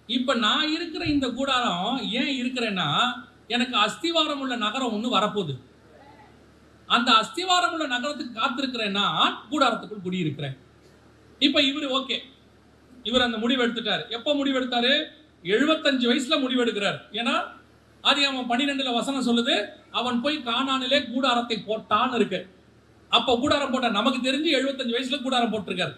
A: இப்ப நான் இருக்கிற இந்த கூடாரம் ஏன் இருக்கிறேன்னா, எனக்கு அஸ்திவாரம் உள்ள நகரம் ஒண்ணு வரப்போகுது. அந்த அஸ்திவாரம் உள்ள நகரத்துக்கு காத்திருக்கிறேன்னா கூடாரத்துக்குள் குடியிருக்கிறேன். இப்ப இவரு ஓகே, இவர் அந்த முடிவு எடுத்துட்டாரு. எப்ப முடிவு எடுத்தாரு? 75 வயசுல முடிவு எடுக்கிறார். ஏன்னா ஆதியாகமம் 12 வசனம் சொல்லுது, அவன் போய் கானானிலே கூடாரத்தை போட்டான்னு இருக்கு. அப்ப கூடாரம் போட்டார். நமக்கு தெரிஞ்சு 75 வயசுல கூடாரம் போட்டிருக்காரு.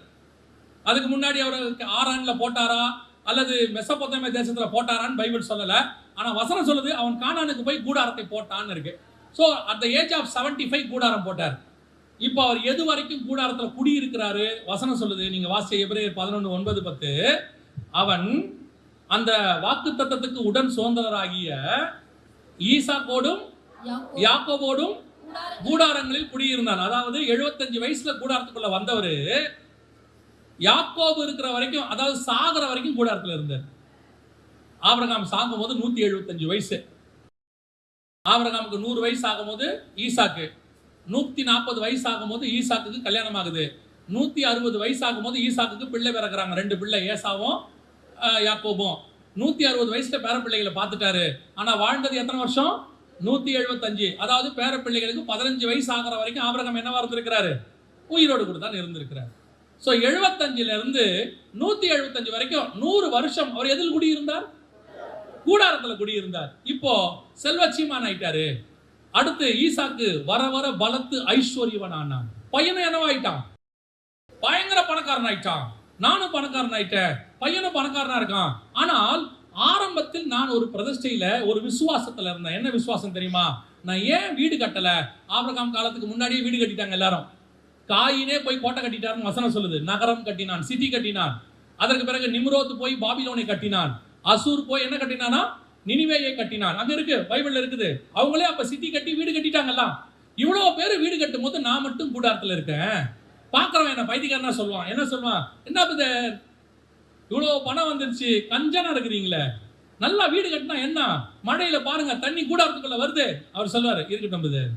A: அதுக்கு முன்னாடி அவர் ஆரான்ல போட்டாரா அல்லது மெசொப்பொத்தாமியா தேசத்துல போட்டாரான்னு பைபிள் சொல்லல. ஆனா வசனம் சொல்லுது அவன் கானானுக்கு போய் கூடாரத்தை போட்டான்னு இருக்கு. So at the age of 75 கூடாரம் போட்டார். இப்ப அவர் எது வரைக்கும் கூடாரத்துல குடியிருக்கிறாரு? வசனம் சொல்லுது, நீங்க வாசிச்ச எபிரேயர் 11:9-10. அவன் அந்த வாக்குத்தத்தத்துக்கு உடன் சுதந்திரராகிய ஈசாக்கோடும் யாக்கோபோடும் கூடாரங்களில் குடியிருந்தான். அதாவது 75 வயசுல கூடாரத்துக்குள்ள வந்தவர் யாக்கோபு இருக்கிற வரைக்கும், அதாவது சாகர வரைக்கும் கூடாரத்துல இருந்தார். ஆபிரகாம் சாகும் போது 175 வயசு. ஆபிரகாமுக்கு 100 வயசு ஆகும் போது ஈசாக்கு, 140 வயசு ஆகும் போது ஈசாக்கு கல்யாணம் ஆகுது. 160 வயசு ஆகும் போது ஈசாக்கு பிள்ளை பிறக்கிறாங்க, 2 பிள்ளை, ஏசாவும் யாக்கோபும். 160 வயசுல பேர பிள்ளைகளை பார்த்துட்டாரு. ஆனா வாழ்ந்தது எத்தனை வருஷம்? 175. அதாவது பேர பிள்ளைகளுக்கு 15 வயசு ஆகிற வரைக்கும் ஆபிரகாம் என்னவா இருந்திருக்கிறாரு? உயிரோடு கூட தான் இருந்திருக்கிறார். சோ 75ல இருந்து 175 வரைக்கும் 100 வருஷம் அவர் எதில் குடியிருந்தார்? கூடாரத்துல குடியிருந்தார். இப்போ செல்வச்சீமான் ஆயிட்டாரு. அடுத்து ஈசாக்கு வர வர பலத்து ஐஸ்வர்யவன் ஆனான். பையனும் என்னவாயிட்டான்? பயங்கர பணக்காரன் ஆயிட்டான். நானும் பணக்காரன் ஆயிட்டேன், பையனும் பணக்காரனா இருக்கான். ஆனால் ஆரம்பத்தில் நான் ஒரு பிரதிஷ்டையில ஒரு விசுவாசத்துல இருந்தேன். என்ன விசுவாசம் தெரியுமா? நான் ஏன் வீடு கட்டல? ஆபிரகாம் காலத்துக்கு முன்னாடியே வீடு கட்டிட்டாங்க எல்லாரும். காயினே போய் கோட்டை கட்டிட்டாருன்னு வசனம் சொல்லுது. நகரம் கட்டினான், சிட்டி கட்டினான். அதற்கு பிறகு நிம்ரோத் போய் பாபிலோனை கட்டினான். அசூர் போய் என்ன கட்டினானா? நினிவேயை கட்டினான். அங்க இருக்கு, பைபிள்ல இருக்குது. அவங்களே அப்ப சிட்டி கட்டி வீடு கட்டிட்டாங்கல்ல. இவ்வளவு பேரு வீடு கட்டும் போது நான் மட்டும் கூடாரத்துல இருக்கேன். பாக்குறவன் என்ன பைத்தியக்காரனா சொல்லுவான். என்ன சொல்லுவான்? என்ன பிரதர் இவ்வளவு பணம் வந்துருச்சு, கஞ்சனா இருக்கிறீங்களே, நல்லா வீடு கட்டினா என்ன, மழையில பாருங்க தண்ணி கூடாரத்துக்குள்ள வருது. அவர் சொல்லுவாரு, இருக்கட்டும் பிரதர்,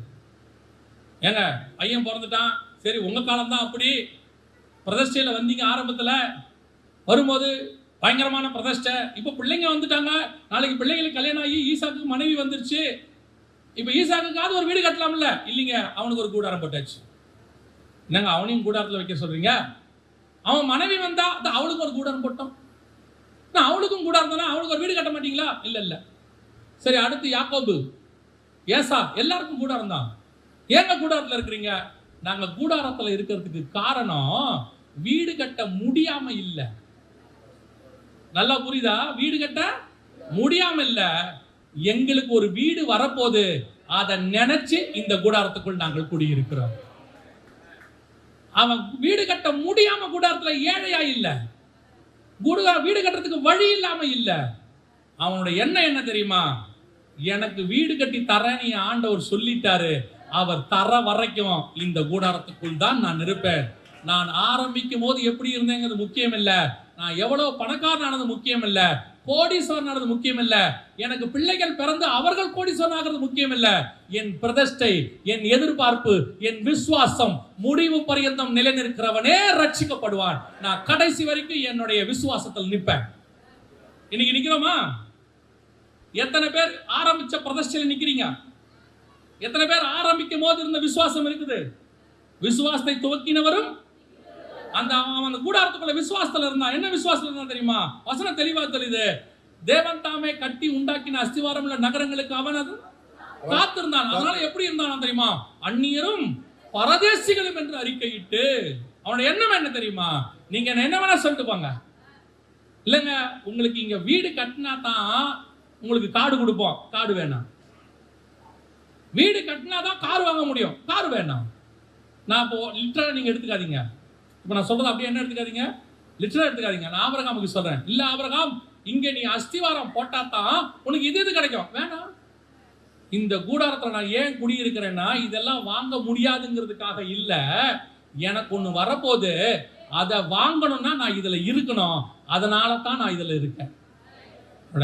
A: ஏங்க பையன் பிறந்துட்டான், சரி உங்க காலம் தான் அப்படி. பிரதிஷ்டையில வந்தீங்க, ஆரம்பத்துல வரும்போது பயங்கரமான பிரதிஷ்டை. இப்ப பிள்ளைங்க வந்துட்டாங்க, நாளைக்கு பிள்ளைங்களுக்கு கல்யாணம் ஆகி ஈசாக்கு மனைவி வந்துருச்சு, இப்ப ஈசாக்குக்காவது ஒரு வீடு கட்டலாம்ல, இல்லைங்க அவனுக்கு ஒரு கூடாரம் போட்டாச்சு. என்னங்க அவனையும் கூடாரத்துல வைக்க சொல்றீங்க? அவன் மனைவி வந்தா அவளுக்கு ஒரு கூடாரம் போட்டோம், அவளுக்கும் கூடாரம் தானே, அவளுக்கு ஒரு வீடு கட்ட மாட்டீங்களா? இல்ல இல்ல. சரி, அடுத்து யாக்கோபு, ஏசா, எல்லாருக்கும் கூடாரம் தான். ஏங்க கூடாரத்துல இருக்கிறீங்க? நாங்க கூடாரத்துல இருக்கிறதுக்கு காரணம் வீடு கட்ட முடியாம இல்ல. நல்லா புரியுதா? வீடு கட்ட முடியாம இல்ல, எங்களுக்கு ஒரு வீடு வரப்போது, அதை நினைச்சு இந்த கூடாரத்துக்குள் நாங்கள் குடியிருக்கிறோம். அவன் வீடு கட்ட முடியாம கூடாரத்துல ஏழையா இல்ல, வீடு கட்டுறதுக்கு வழி இல்லாம இல்ல. அவனுடைய எண்ணம் என்ன தெரியுமா? எனக்கு வீடு கட்டி தரேன்னு ஆண்டவர் சொல்லிட்டாரு, அவர் தர வரைக்கும் இந்த கூடாரத்துக்குள் தான் நான் இருப்பேன். நான் ஆரம்பிக்கும் போது எப்படி இருந்தேங்கிறது முக்கியம் இல்ல, நான் எவ்வளவு பணக்காரனானது முக்கியம் இல்ல, கோடீஸ்வரனானது முக்கியம் இல்ல, எனக்கு பிள்ளைகள் பிறந்து அவர்கள் கோடீஸ்வரன் ஆகிறது முக்கியம் இல்ல. என் பிரதிஷ்டை, என் எதிர்பார்ப்பு, என் விசுவாசம் முடிவு பரியந்தம் நிலைநிற்கிறவனே ரட்சிக்கப்படுவான். நான் கடைசி வரைக்கும் என்னுடைய விசுவாசத்தில் நிற்பேன். இன்னைக்கு நிக்கிறோமா? எத்தனை பேர் ஆரம்பிச்ச பிரதிஷ்டையில் நிக்கிறீங்க? எத்தனை பேர் ஆரம்பிக்கும் போது இருந்த விசுவாசம் இருக்குது? விசுவாசத்தை துவக்கினவரும் அந்த கூடாரத்துக்குள்ள விசுவாசத்துல இருந்தா. என்ன விசுவாசத்துல இருந்தா தெரியுமா? வசனம் தெளிவா தெரியுது. தேவன் தாமே கட்டி உண்டாக்கின அஸ்திவாரம் உள்ள நகரங்களுக்கு அவன் அது காத்திருந்தான். அதனால எப்படி இருந்தான் தெரியுமா? அந்நியரும் பரதேசிகளும் என்று அறிக்கையிட்டு. அவனுடைய எண்ணம் என்ன தெரியுமா? நீங்க என்ன வேணா சொல்லிட்டு போங்க, இல்லைங்க உங்களுக்கு இங்க வீடு கட்டினா தான் உங்களுக்கு காடு கொடுப்போம், காடு வேணாம். வீடு கட்டினா தான் கார் வாங்க முடியும், கார் வேணாம். நான் இப்போ லிட்டரா நீங்க எடுத்துக்காதீங்க. இப்ப நான் சொல்றது அப்படியே என்ன எடுத்துக்காதீங்க, லிட்டரா எடுத்துக்காதீங்க. நான் ஆபிரகாமுக்கு சொல்றேன், இல்ல ஆபிரகாம் இங்க நீ அஸ்திவாரம் போட்டா தான் உனக்கு இது கிடைக்கும். வேணாம். இந்த கூடாரத்துல நான் ஏன் குடியிருக்கிறேன்னா இதெல்லாம் வாங்க முடியாதுங்கிறதுக்காக இல்ல, எனக்கு ஒண்ணு வரப்போது, அதை வாங்கணும்னா நான் இதுல இருக்கணும், அதனால தான் நான் இதுல இருக்கேன்.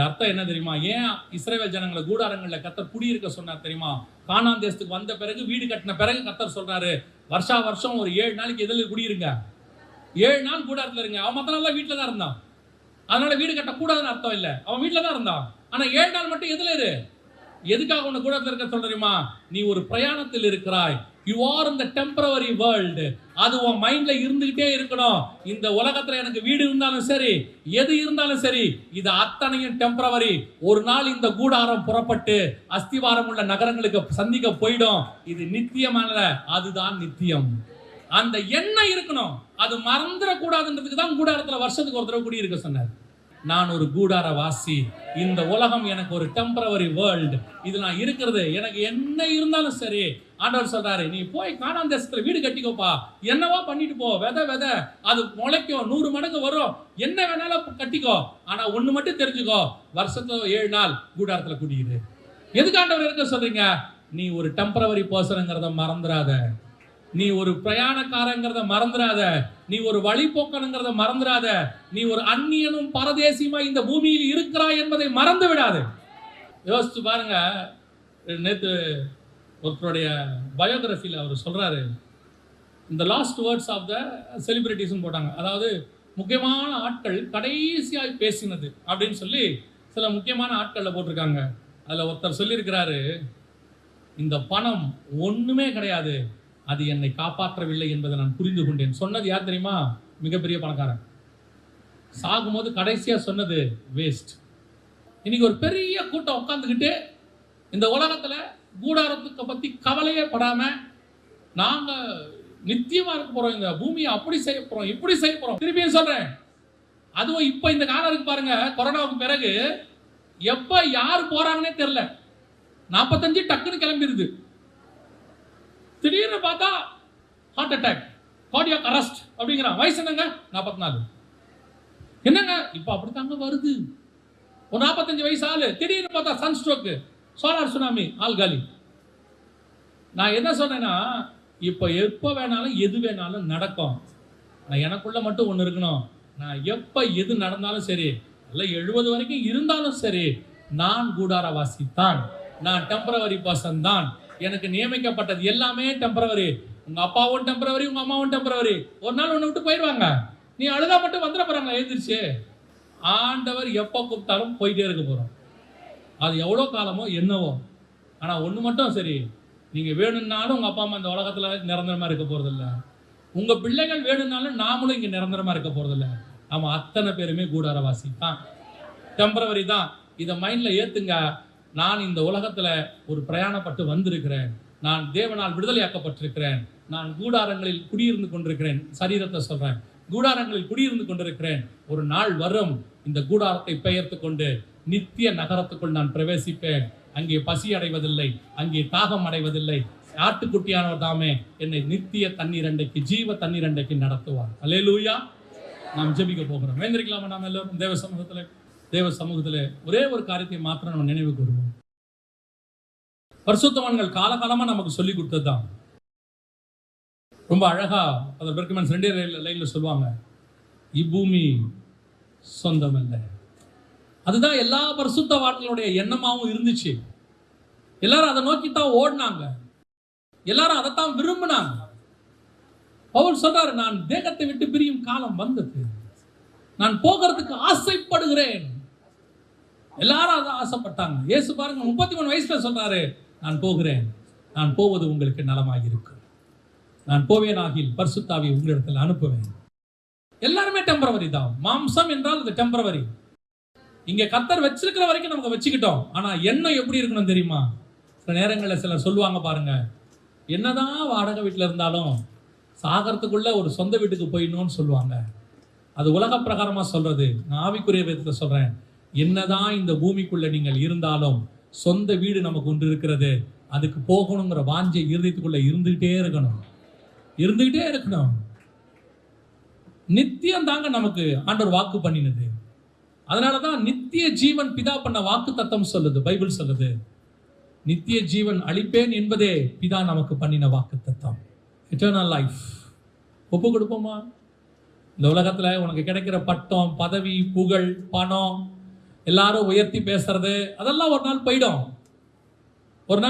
A: அர்த்தம் என்ன தெரியுமா? ஏன் இஸ்ரவேல் ஜனங்களை கூடாரங்கள்ல கர்த்தர் குடியிருக்க சொன்னார் தெரியுமா? கானான் தேசத்துக்கு வந்த பிறகு, வீடு கட்டின பிறகு கர்த்தர் சொல்றாரு, வருஷா வருஷம் ஒரு 7 நாளைக்கு எதில் குடியிருங்க, 7 நாள் கூடாரத்துல இருங்க. அவன் மற்ற நாள் வீட்டுல தான் இருந்தான், அதனால வீடு கட்டக்கூடாதுன்னு அர்த்தம் இல்லை, அவன் வீட்டுல தான் இருந்தான். ஆனா 7 நாள் மட்டும் எதுல இரு. எதுக்காக உன்னை கூடாரத்துல இருக்க சொல்ற தெரியுமா? நீ ஒரு பிரயாணத்தில் இருக்கிறாய், you are in the temporary world. அது உன் மைண்ட்ல இருந்துகிட்டே இருக்கணும். இந்த உலகத்துல எனக்கு வீடு இருந்தாலும் சரி, எது இருந்தாலும் சரி, இது அத்தனையும் டெம்பரரி. ஒரு நாள் இந்த கூடாரம் புறப்பட்டு அஸ்திவாரம் உள்ள நகரங்களுக்கு சந்திக்க போயிடும். இது நித்தியமானல, அதுதான் நித்தியம். அந்த எண்ணம் இருக்கணும், அது மறந்துடக்கூடாதுன்றதுக்கு தான் கூடாரத்துல வருஷத்துக்கு ஒரு தடவை குடியிருக்க சொன்னார். நான் ஒரு கூடார வாசி, இந்த உலகம் எனக்கு ஒரு டெம்பரரி வேர்ல்டு, இது நான் இருக்கிறது. எனக்கு என்ன இருந்தாலும் சரி, ஆண்டவர் சொல்றாரு, நீ போய் கானான் தேசத்துல வீடு கட்டிக்கோப்பா, என்னவா பண்ணிட்டு போ, விதை அது முளைக்கும், 100 மடங்கு வரும், என்ன வேணாலும் கட்டிக்கோ. ஆனா ஒண்ணு மட்டும் தெரிஞ்சுக்கோ, வருஷத்துல 7 நாள் கூடாரத்துல குடியிரு. எதுக்கு ஆண்டவர் இருக்க சொல்றீங்க? நீ ஒரு டெம்பரரி பர்சனுங்கிறத மறந்துடாத, நீ ஒரு பிரயாணக்காரங்கிறத மறந்துடாத, நீ ஒரு வழிபோக்கனுங்கிறத மறந்துடாத, நீ ஒரு அந்நியனும் பரதேசியுமா இந்த பூமியில் இருக்கிறாய் என்பதை மறந்து விடாது. யோசிச்சு பாருங்க. நேற்று ஒருத்தருடைய பயோகிராஃபியில் அவர் சொல்றாரு, இந்த லாஸ்ட் வேர்ட்ஸ் ஆஃப் த செலிபிரிட்டிஸ்ன்னு போட்டாங்க. அதாவது முக்கியமான ஆட்கள் கடைசியாக பேசினது அப்படின்னு சொல்லி சில முக்கியமான ஆட்களில் போட்டிருக்காங்க. அதில் ஒருத்தர் சொல்லியிருக்கிறாரு, இந்த பணம் ஒன்றுமே கிடையாது, அது என்னை காப்பாற்றவில்லை என்பதை நான் புரிந்து கொண்டேன். சொன்னது யார் தெரியுமா? மிகப்பெரிய பணக்காரன். சாகும்போது கடைசியா சொன்னது வேஸ்ட். இன்னைக்கு ஒரு பெரிய கூட்டம் உட்காந்துக்கிட்டு இந்த உலகத்துல கூடாரத்துக்கு பத்தி கவலையே படாம, நாங்க நித்தியமா இருக்க போறோம், இந்த பூமியை அப்படி செய்ய போறோம், இப்படி செய்ய போறோம். திருப்பியும் சொல்றேன், அதுவும் இப்ப இந்த காலம் இருக்கு பாருங்க, கொரோனாவுக்கு பிறகு எப்ப யார் போறாங்கன்னே தெரியல. 45 டக்குன்னு கிளம்பிடுது. திடீர்னு பார்த்தா ஹார்ட் அட்டாக், கார்டியாக் அரெஸ்ட் அப்படிங்கிறான். வயசு என்னங்க? 44. என்னங்க இப்ப அப்படித்தாங்க வருது. ஒரு 45 வயசு ஆளு திடீர்னு பார்த்தா சன் ஸ்ட்ரோக், சோலார் சுனாமி, ஆள் காலி. நான் என்ன சொன்னேன்னா, இப்ப எப்ப வேணாலும் எது வேணாலும் நடக்கும். நான் எனக்குள்ள மட்டும் ஒண்ணு இருக்கணும், நான் எப்ப எது நடந்தாலும் சரி, இல்ல 70 வரைக்கும் இருந்தாலும் சரி, நான் கூடாரவாசி தான், நான் டெம்பரவரி பர்சன் தான். எனக்கு நியமிக்கப்பட்டது எல்லாமே டெம்பரவரி. உங்க அப்பாவும் டெம்பரவரி, உங்க அம்மாவும் டெம்பரவரி. ஒரு நாள் ஒன்று விட்டு போயிடுவாங்க. நீ அழுதா மட்டும் வந்துட போறாங்க எழுந்திருச்சு. ஆண்டவர் எப்போ கூப்பிட்டாலும் போயிட்டே இருக்க போறோம். அது எவ்வளோ காலமோ என்னவோ. ஆனா ஒண்ணு மட்டும் சரி, நீங்க வேணும்னாலும் உங்க அப்பா அம்மா இந்த உலகத்துல நிரந்தரமா இருக்க போறதில்ல. உங்க பிள்ளைகள் வேணும்னாலும் நாமளும் இங்க நிரந்தரமா இருக்க போறதில்ல. ஆமா, அத்தனை பேருமே கூடாரவாசி தான், டெம்பரவரி தான். இதை மைண்ட்ல ஏத்துங்க. நான் இந்த உலகத்துல ஒரு பிரயாணப்பட்டு வந்திருக்கிறேன். நான் தேவனால் விடுதலையாக்கப்பட்டிருக்கிறேன். நான் கூடாரங்களில் குடியிருந்து கொண்டிருக்கிறேன். சரீரத்தை சொல்றேன், கூடாரங்களில் குடியிருந்து கொண்டிருக்கிறேன். ஒரு நாள் வரும், இந்த கூடாரத்தை பெயர்த்து கொண்டு நித்திய நகரத்துக்குள் நான் பிரவேசிப்பேன். அங்கே பசி அடைவதில்லை, அங்கே தாகம் அடைவதில்லை. ஆட்டுக்குட்டியானவர் தாமே என்னை நித்திய தண்ணீர் அண்டைக்கு, ஜீவ தண்ணீர் அண்டைக்கு நடத்துவார். அல்லேலூயா. நாம் ஜெபிக்க போகிறோம். வேந்திருக்கலாமா? நாம் எல்லோரும் தேவ சமூகத்தில் ஒரே ஒரு காரியத்தை மாத்திரம் நம்ம நினைவு கூறுவோம். பரிசுத்தவான்கள் காலகாலமா நமக்கு சொல்லி கொடுத்ததுதான். ரொம்ப அழகா அதை பெர்க்மன்ஸ் 2 லைன்ல சொல்லுவாங்க, இப்பூமி சொந்தம் இல்லை. அதுதான் எல்லா பரிசுத்தவான்களுடைய எண்ணமாவும் இருந்துச்சு. எல்லாரும் அதை நோக்கித்தான் ஓடினாங்க, எல்லாரும் அதைத்தான் விரும்பினாங்க. பவுல் சொல்றாரு, நான் தேகத்தை விட்டு பிரியும் காலம் வந்தது, நான் போகிறதுக்கு ஆசைப்படுகிறேன். எல்லாரும் அதை ஆசைப்பட்டாங்க. இயேசு பாருங்க 33 வயசுல சொல்றாரு, நான் போகிறேன், நான் போவது உங்களுக்கு நலமாக இருக்கும், நான் போவேன் ஆகில் பரிசுத்தாவி உங்களிடத்தில் அனுப்புவேன். எல்லாருமே டெம்பரவரி தான். மாம்சம் என்றால் அது டெம்பரவரி. இங்க கர்த்தர் வச்சிருக்கிற வரைக்கும் நமக்கு வச்சுக்கிட்டோம். ஆனா எண்ணம் எப்படி இருக்கணும் தெரியுமா? சில நேரங்களில் சிலர் சொல்லுவாங்க பாருங்க, என்னதான் வாடகை வீட்டில் இருந்தாலும் சாகரத்துக்குள்ள ஒரு சொந்த வீட்டுக்கு போயிடணும்னு சொல்லுவாங்க. அது உலக பிரகாரமா சொல்றது. நான் ஆவிக்குரிய விதத்தை சொல்றேன், என்னதான் இந்த பூமிக்குள்ள நீங்கள் இருந்தாலும் சொந்த வீடு நமக்கு ஒன்று இருக்கிறது. அதுக்கு போகணுங்கிற வாஞ்சை இருதயத்துக்குள்ள இருந்துகிட்டே இருக்கணும். நித்தியம் தாங்க நமக்கு ஆண்டவர் வாக்கு பண்ணினது. அதனாலதான் நித்திய ஜீவன் பிதா பண்ண வாக்கு தத்தம் சொல்லுது, பைபிள் சொல்லுது. நித்திய ஜீவன் அளிப்பேன் என்பதே பிதா நமக்கு பண்ணின வாக்கு தத்தம், எட்டர்னல் லைஃப். ஒப்பு கொடுப்போமா? இந்த உலகத்துல உனக்கு கிடைக்கிற பட்டம், பதவி, புகழ், பணம், எல்லாரும் உயர்த்தி பேசுறது, அதெல்லாம் ஒரு நாள் போயிடும். ஒரு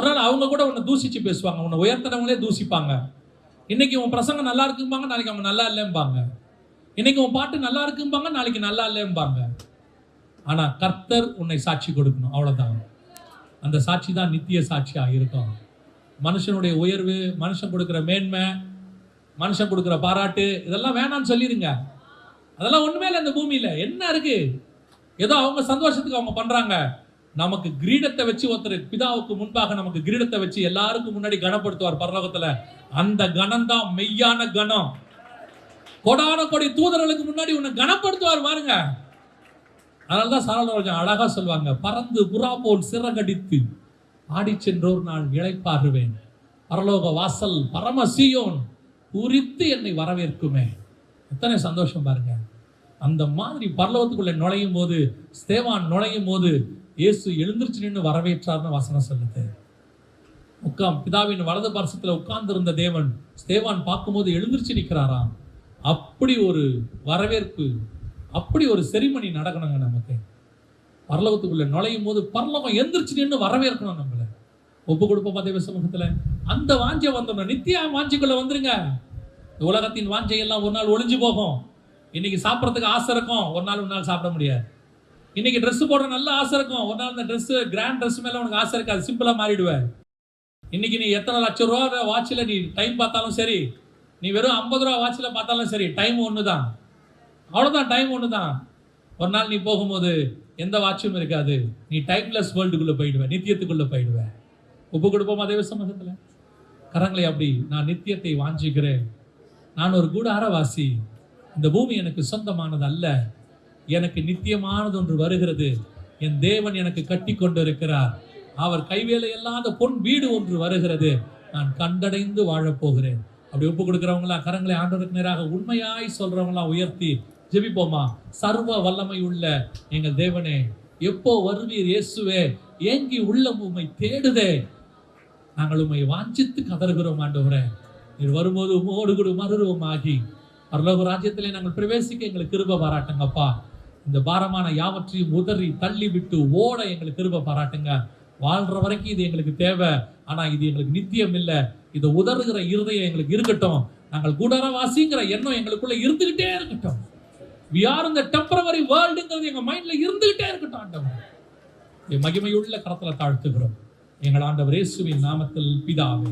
A: நாள் அவங்க கூட உன்னை தூசிச்சு பேசுவாங்க, உன்னை உயர்த்தினவங்களே தூசிப்பாங்க. இன்னைக்கு உன் பிரசங்கம் நல்லா இருக்கும்பாங்க, நாளைக்கு அவங்க நல்லா இல்லைம்பாங்க. இன்னைக்கு உன் பாட்டு நல்லா இருக்கும்பாங்க, நாளைக்கு நல்லா இல்லைம்பாங்க. ஆனா கர்த்தர் உன்னை சாட்சி கொடுக்கணும், அவ்வளவுதான். அந்த சாட்சி தான் நித்திய சாட்சியா இருக்கும். மனுஷனுடைய உயர்வு, மனுஷன் கொடுக்கிற மேன்மை, மனுஷன் கொடுக்கிற பாராட்டு, இதெல்லாம் வேணாம்னு சொல்லிருங்க. அதெல்லாம் ஒண்ணுமே இல்லை இந்த பூமியில. என்ன இருக்கு? ஏதோ அவங்க சந்தோஷத்துக்கு அவங்க பண்றாங்க. நமக்கு கிரீடத்தை வச்சு ஒருத்தர் பிதாவுக்கு முன்பாக நமக்கு கிரீடத்தை வச்சு எல்லாருக்கும் முன்னாடி கனப்படுத்துவார் பரலோகத்துல. அந்த கணம் தான் மெய்யான கணம். கோடான கோடி தூதர்களுக்கு முன்னாடி உன்னை கனப்படுத்துவார் பாருங்க. அதனாலதான் சாலமோன் அழகா சொல்லுவாங்க, பறந்து புறா போல் சிறகடித்து ஆடி சென்றோர் நான் இளைப்பாறுவேன், பரலோக வாசல் பரம சீயோன் குறித்து என்னை வரவேற்குமே. எத்தனை சந்தோஷம் பாருங்க. அந்த மாதிரி பரலோகத்துக்குள்ள நுழையும் போது, ஸ்தேவான் நுழையும் போது இயேசு எழுந்திருச்சு நின்று வரவேற்றார்னு வசனம் சொல்லுது. பிதாவின் வலது பார்சத்துல உட்கார்ந்து இருந்த தேவன் ஸ்தேவான் பார்க்கும்போது எழுந்திருச்சு நிற்கிறாராம். அப்படி ஒரு வரவேற்பு, அப்படி ஒரு செரிமனி நடக்கணுங்க நமக்கு. பரலோகத்துக்குள்ள நுழையும் போது பரலோகம் எந்திரிச்சு நின்று வரவேற்கணும் நம்மள. ஒப்பு கொடுப்போம் தேவ சமூகத்துல. அந்த வாஞ்சை வந்துடணும். நித்திய வாஞ்சைக்குள்ள வந்துருங்க. இந்த உலகத்தின் வாஞ்சை எல்லாம் ஒரு நாள் ஒளிஞ்சு போகும். இன்னைக்கு சாப்பிட்றதுக்கு ஆசை இருக்கும், ஒரு நாள் சாப்பிட முடியாது. இன்னைக்கு ட்ரெஸ் போடுற நல்ல ஆசை இருக்கும், ஒரு நாள் இந்த ட்ரெஸ், கிராண்ட் ட்ரெஸ் மேல உனக்கு ஆசை இருக்காது, சிம்பிளா மாறிடுவேன். இன்னைக்கு நீ எத்தனை லட்சம் ரூபா வாட்சில் நீ டைம் பார்த்தாலும் சரி, நீ வெறும் 50 ரூபா வாட்சில் பார்த்தாலும் சரி, டைம் ஒண்ணுதான், அவ்வளவுதான். டைம் ஒண்ணுதான். ஒரு நாள் நீ போகும்போது எந்த வாட்சும் இருக்காது. நீ டைம்லெஸ் வேர்ல்டுக்குள்ள போயிடுவேன், நித்தியத்துக்குள்ள போயிடுவேன். ஒப்பு கொடுப்போம் தேவ சமூகத்துல. கரங்களை அப்படி, நான் நித்தியத்தை வாஞ்சிக்கிறேன், நான் ஒரு கூடாரவாசி, இந்த பூமி எனக்கு சொந்தமானது அல்ல, எனக்கு நித்தியமானது ஒன்று வருகிறது, என் தேவன் எனக்கு கட்டி கொண்டு இருக்கிறார், அவர் கைவேலை இல்லாத பொன் வீடு ஒன்று வருகிறது, நான் கண்டடைந்து வாழப்போகிறேன். அப்படி ஒப்பு கொடுக்கிறவங்களா கரங்களை ஆண்டவருக்கு நேராக உண்மையாய் சொல்றவங்களா உயர்த்தி ஜெபிப்போமா? சர்வ வல்லமை உள்ள எங்கள் தேவனே, எப்போ வருவீர் இயேசுவே, ஏங்கி உள்ளம் உம்மை தேடுதே, நாங்கள் உம்மை வாஞ்சித்து கதறுகிறோம் ஆண்டவரே. நீர் வரும்போது உம்மோடு கூட மறுரூபமாகி பரலோக ராஜ்யத்திலே நாங்கள் பிரவேசிக்க எங்களுக்கு கிருபை பாராட்டுங்கப்பா. இந்த பாரமான யாவற்றையும் உதறி தள்ளி விட்டு ஓட எங்களுக்கு கிருபை பாராட்டுங்க. வாழ்ற வரைக்கும் இது எங்களுக்கு தேவை, ஆனா இது எங்களுக்கு நித்தியம் இல்லை. இதை உதறுகிற இருதயம் எங்களுக்கு இருக்கட்டும். நாங்கள் கூடாரவாசிங்கிற எண்ணம் எங்களுக்குள்ள இருந்துகிட்டே இருக்கட்டும். We are in the temporary worldங்கிறது எங்க மைண்ட்ல இருந்துகிட்டே இருக்கட்டும் ஆண்டவரே. மகிமையுள்ள கரத்துல தாழ்த்துகிறோம் எங்கள் ஆண்டவர் இயேசுவின் நாமத்தில் பிதாவே.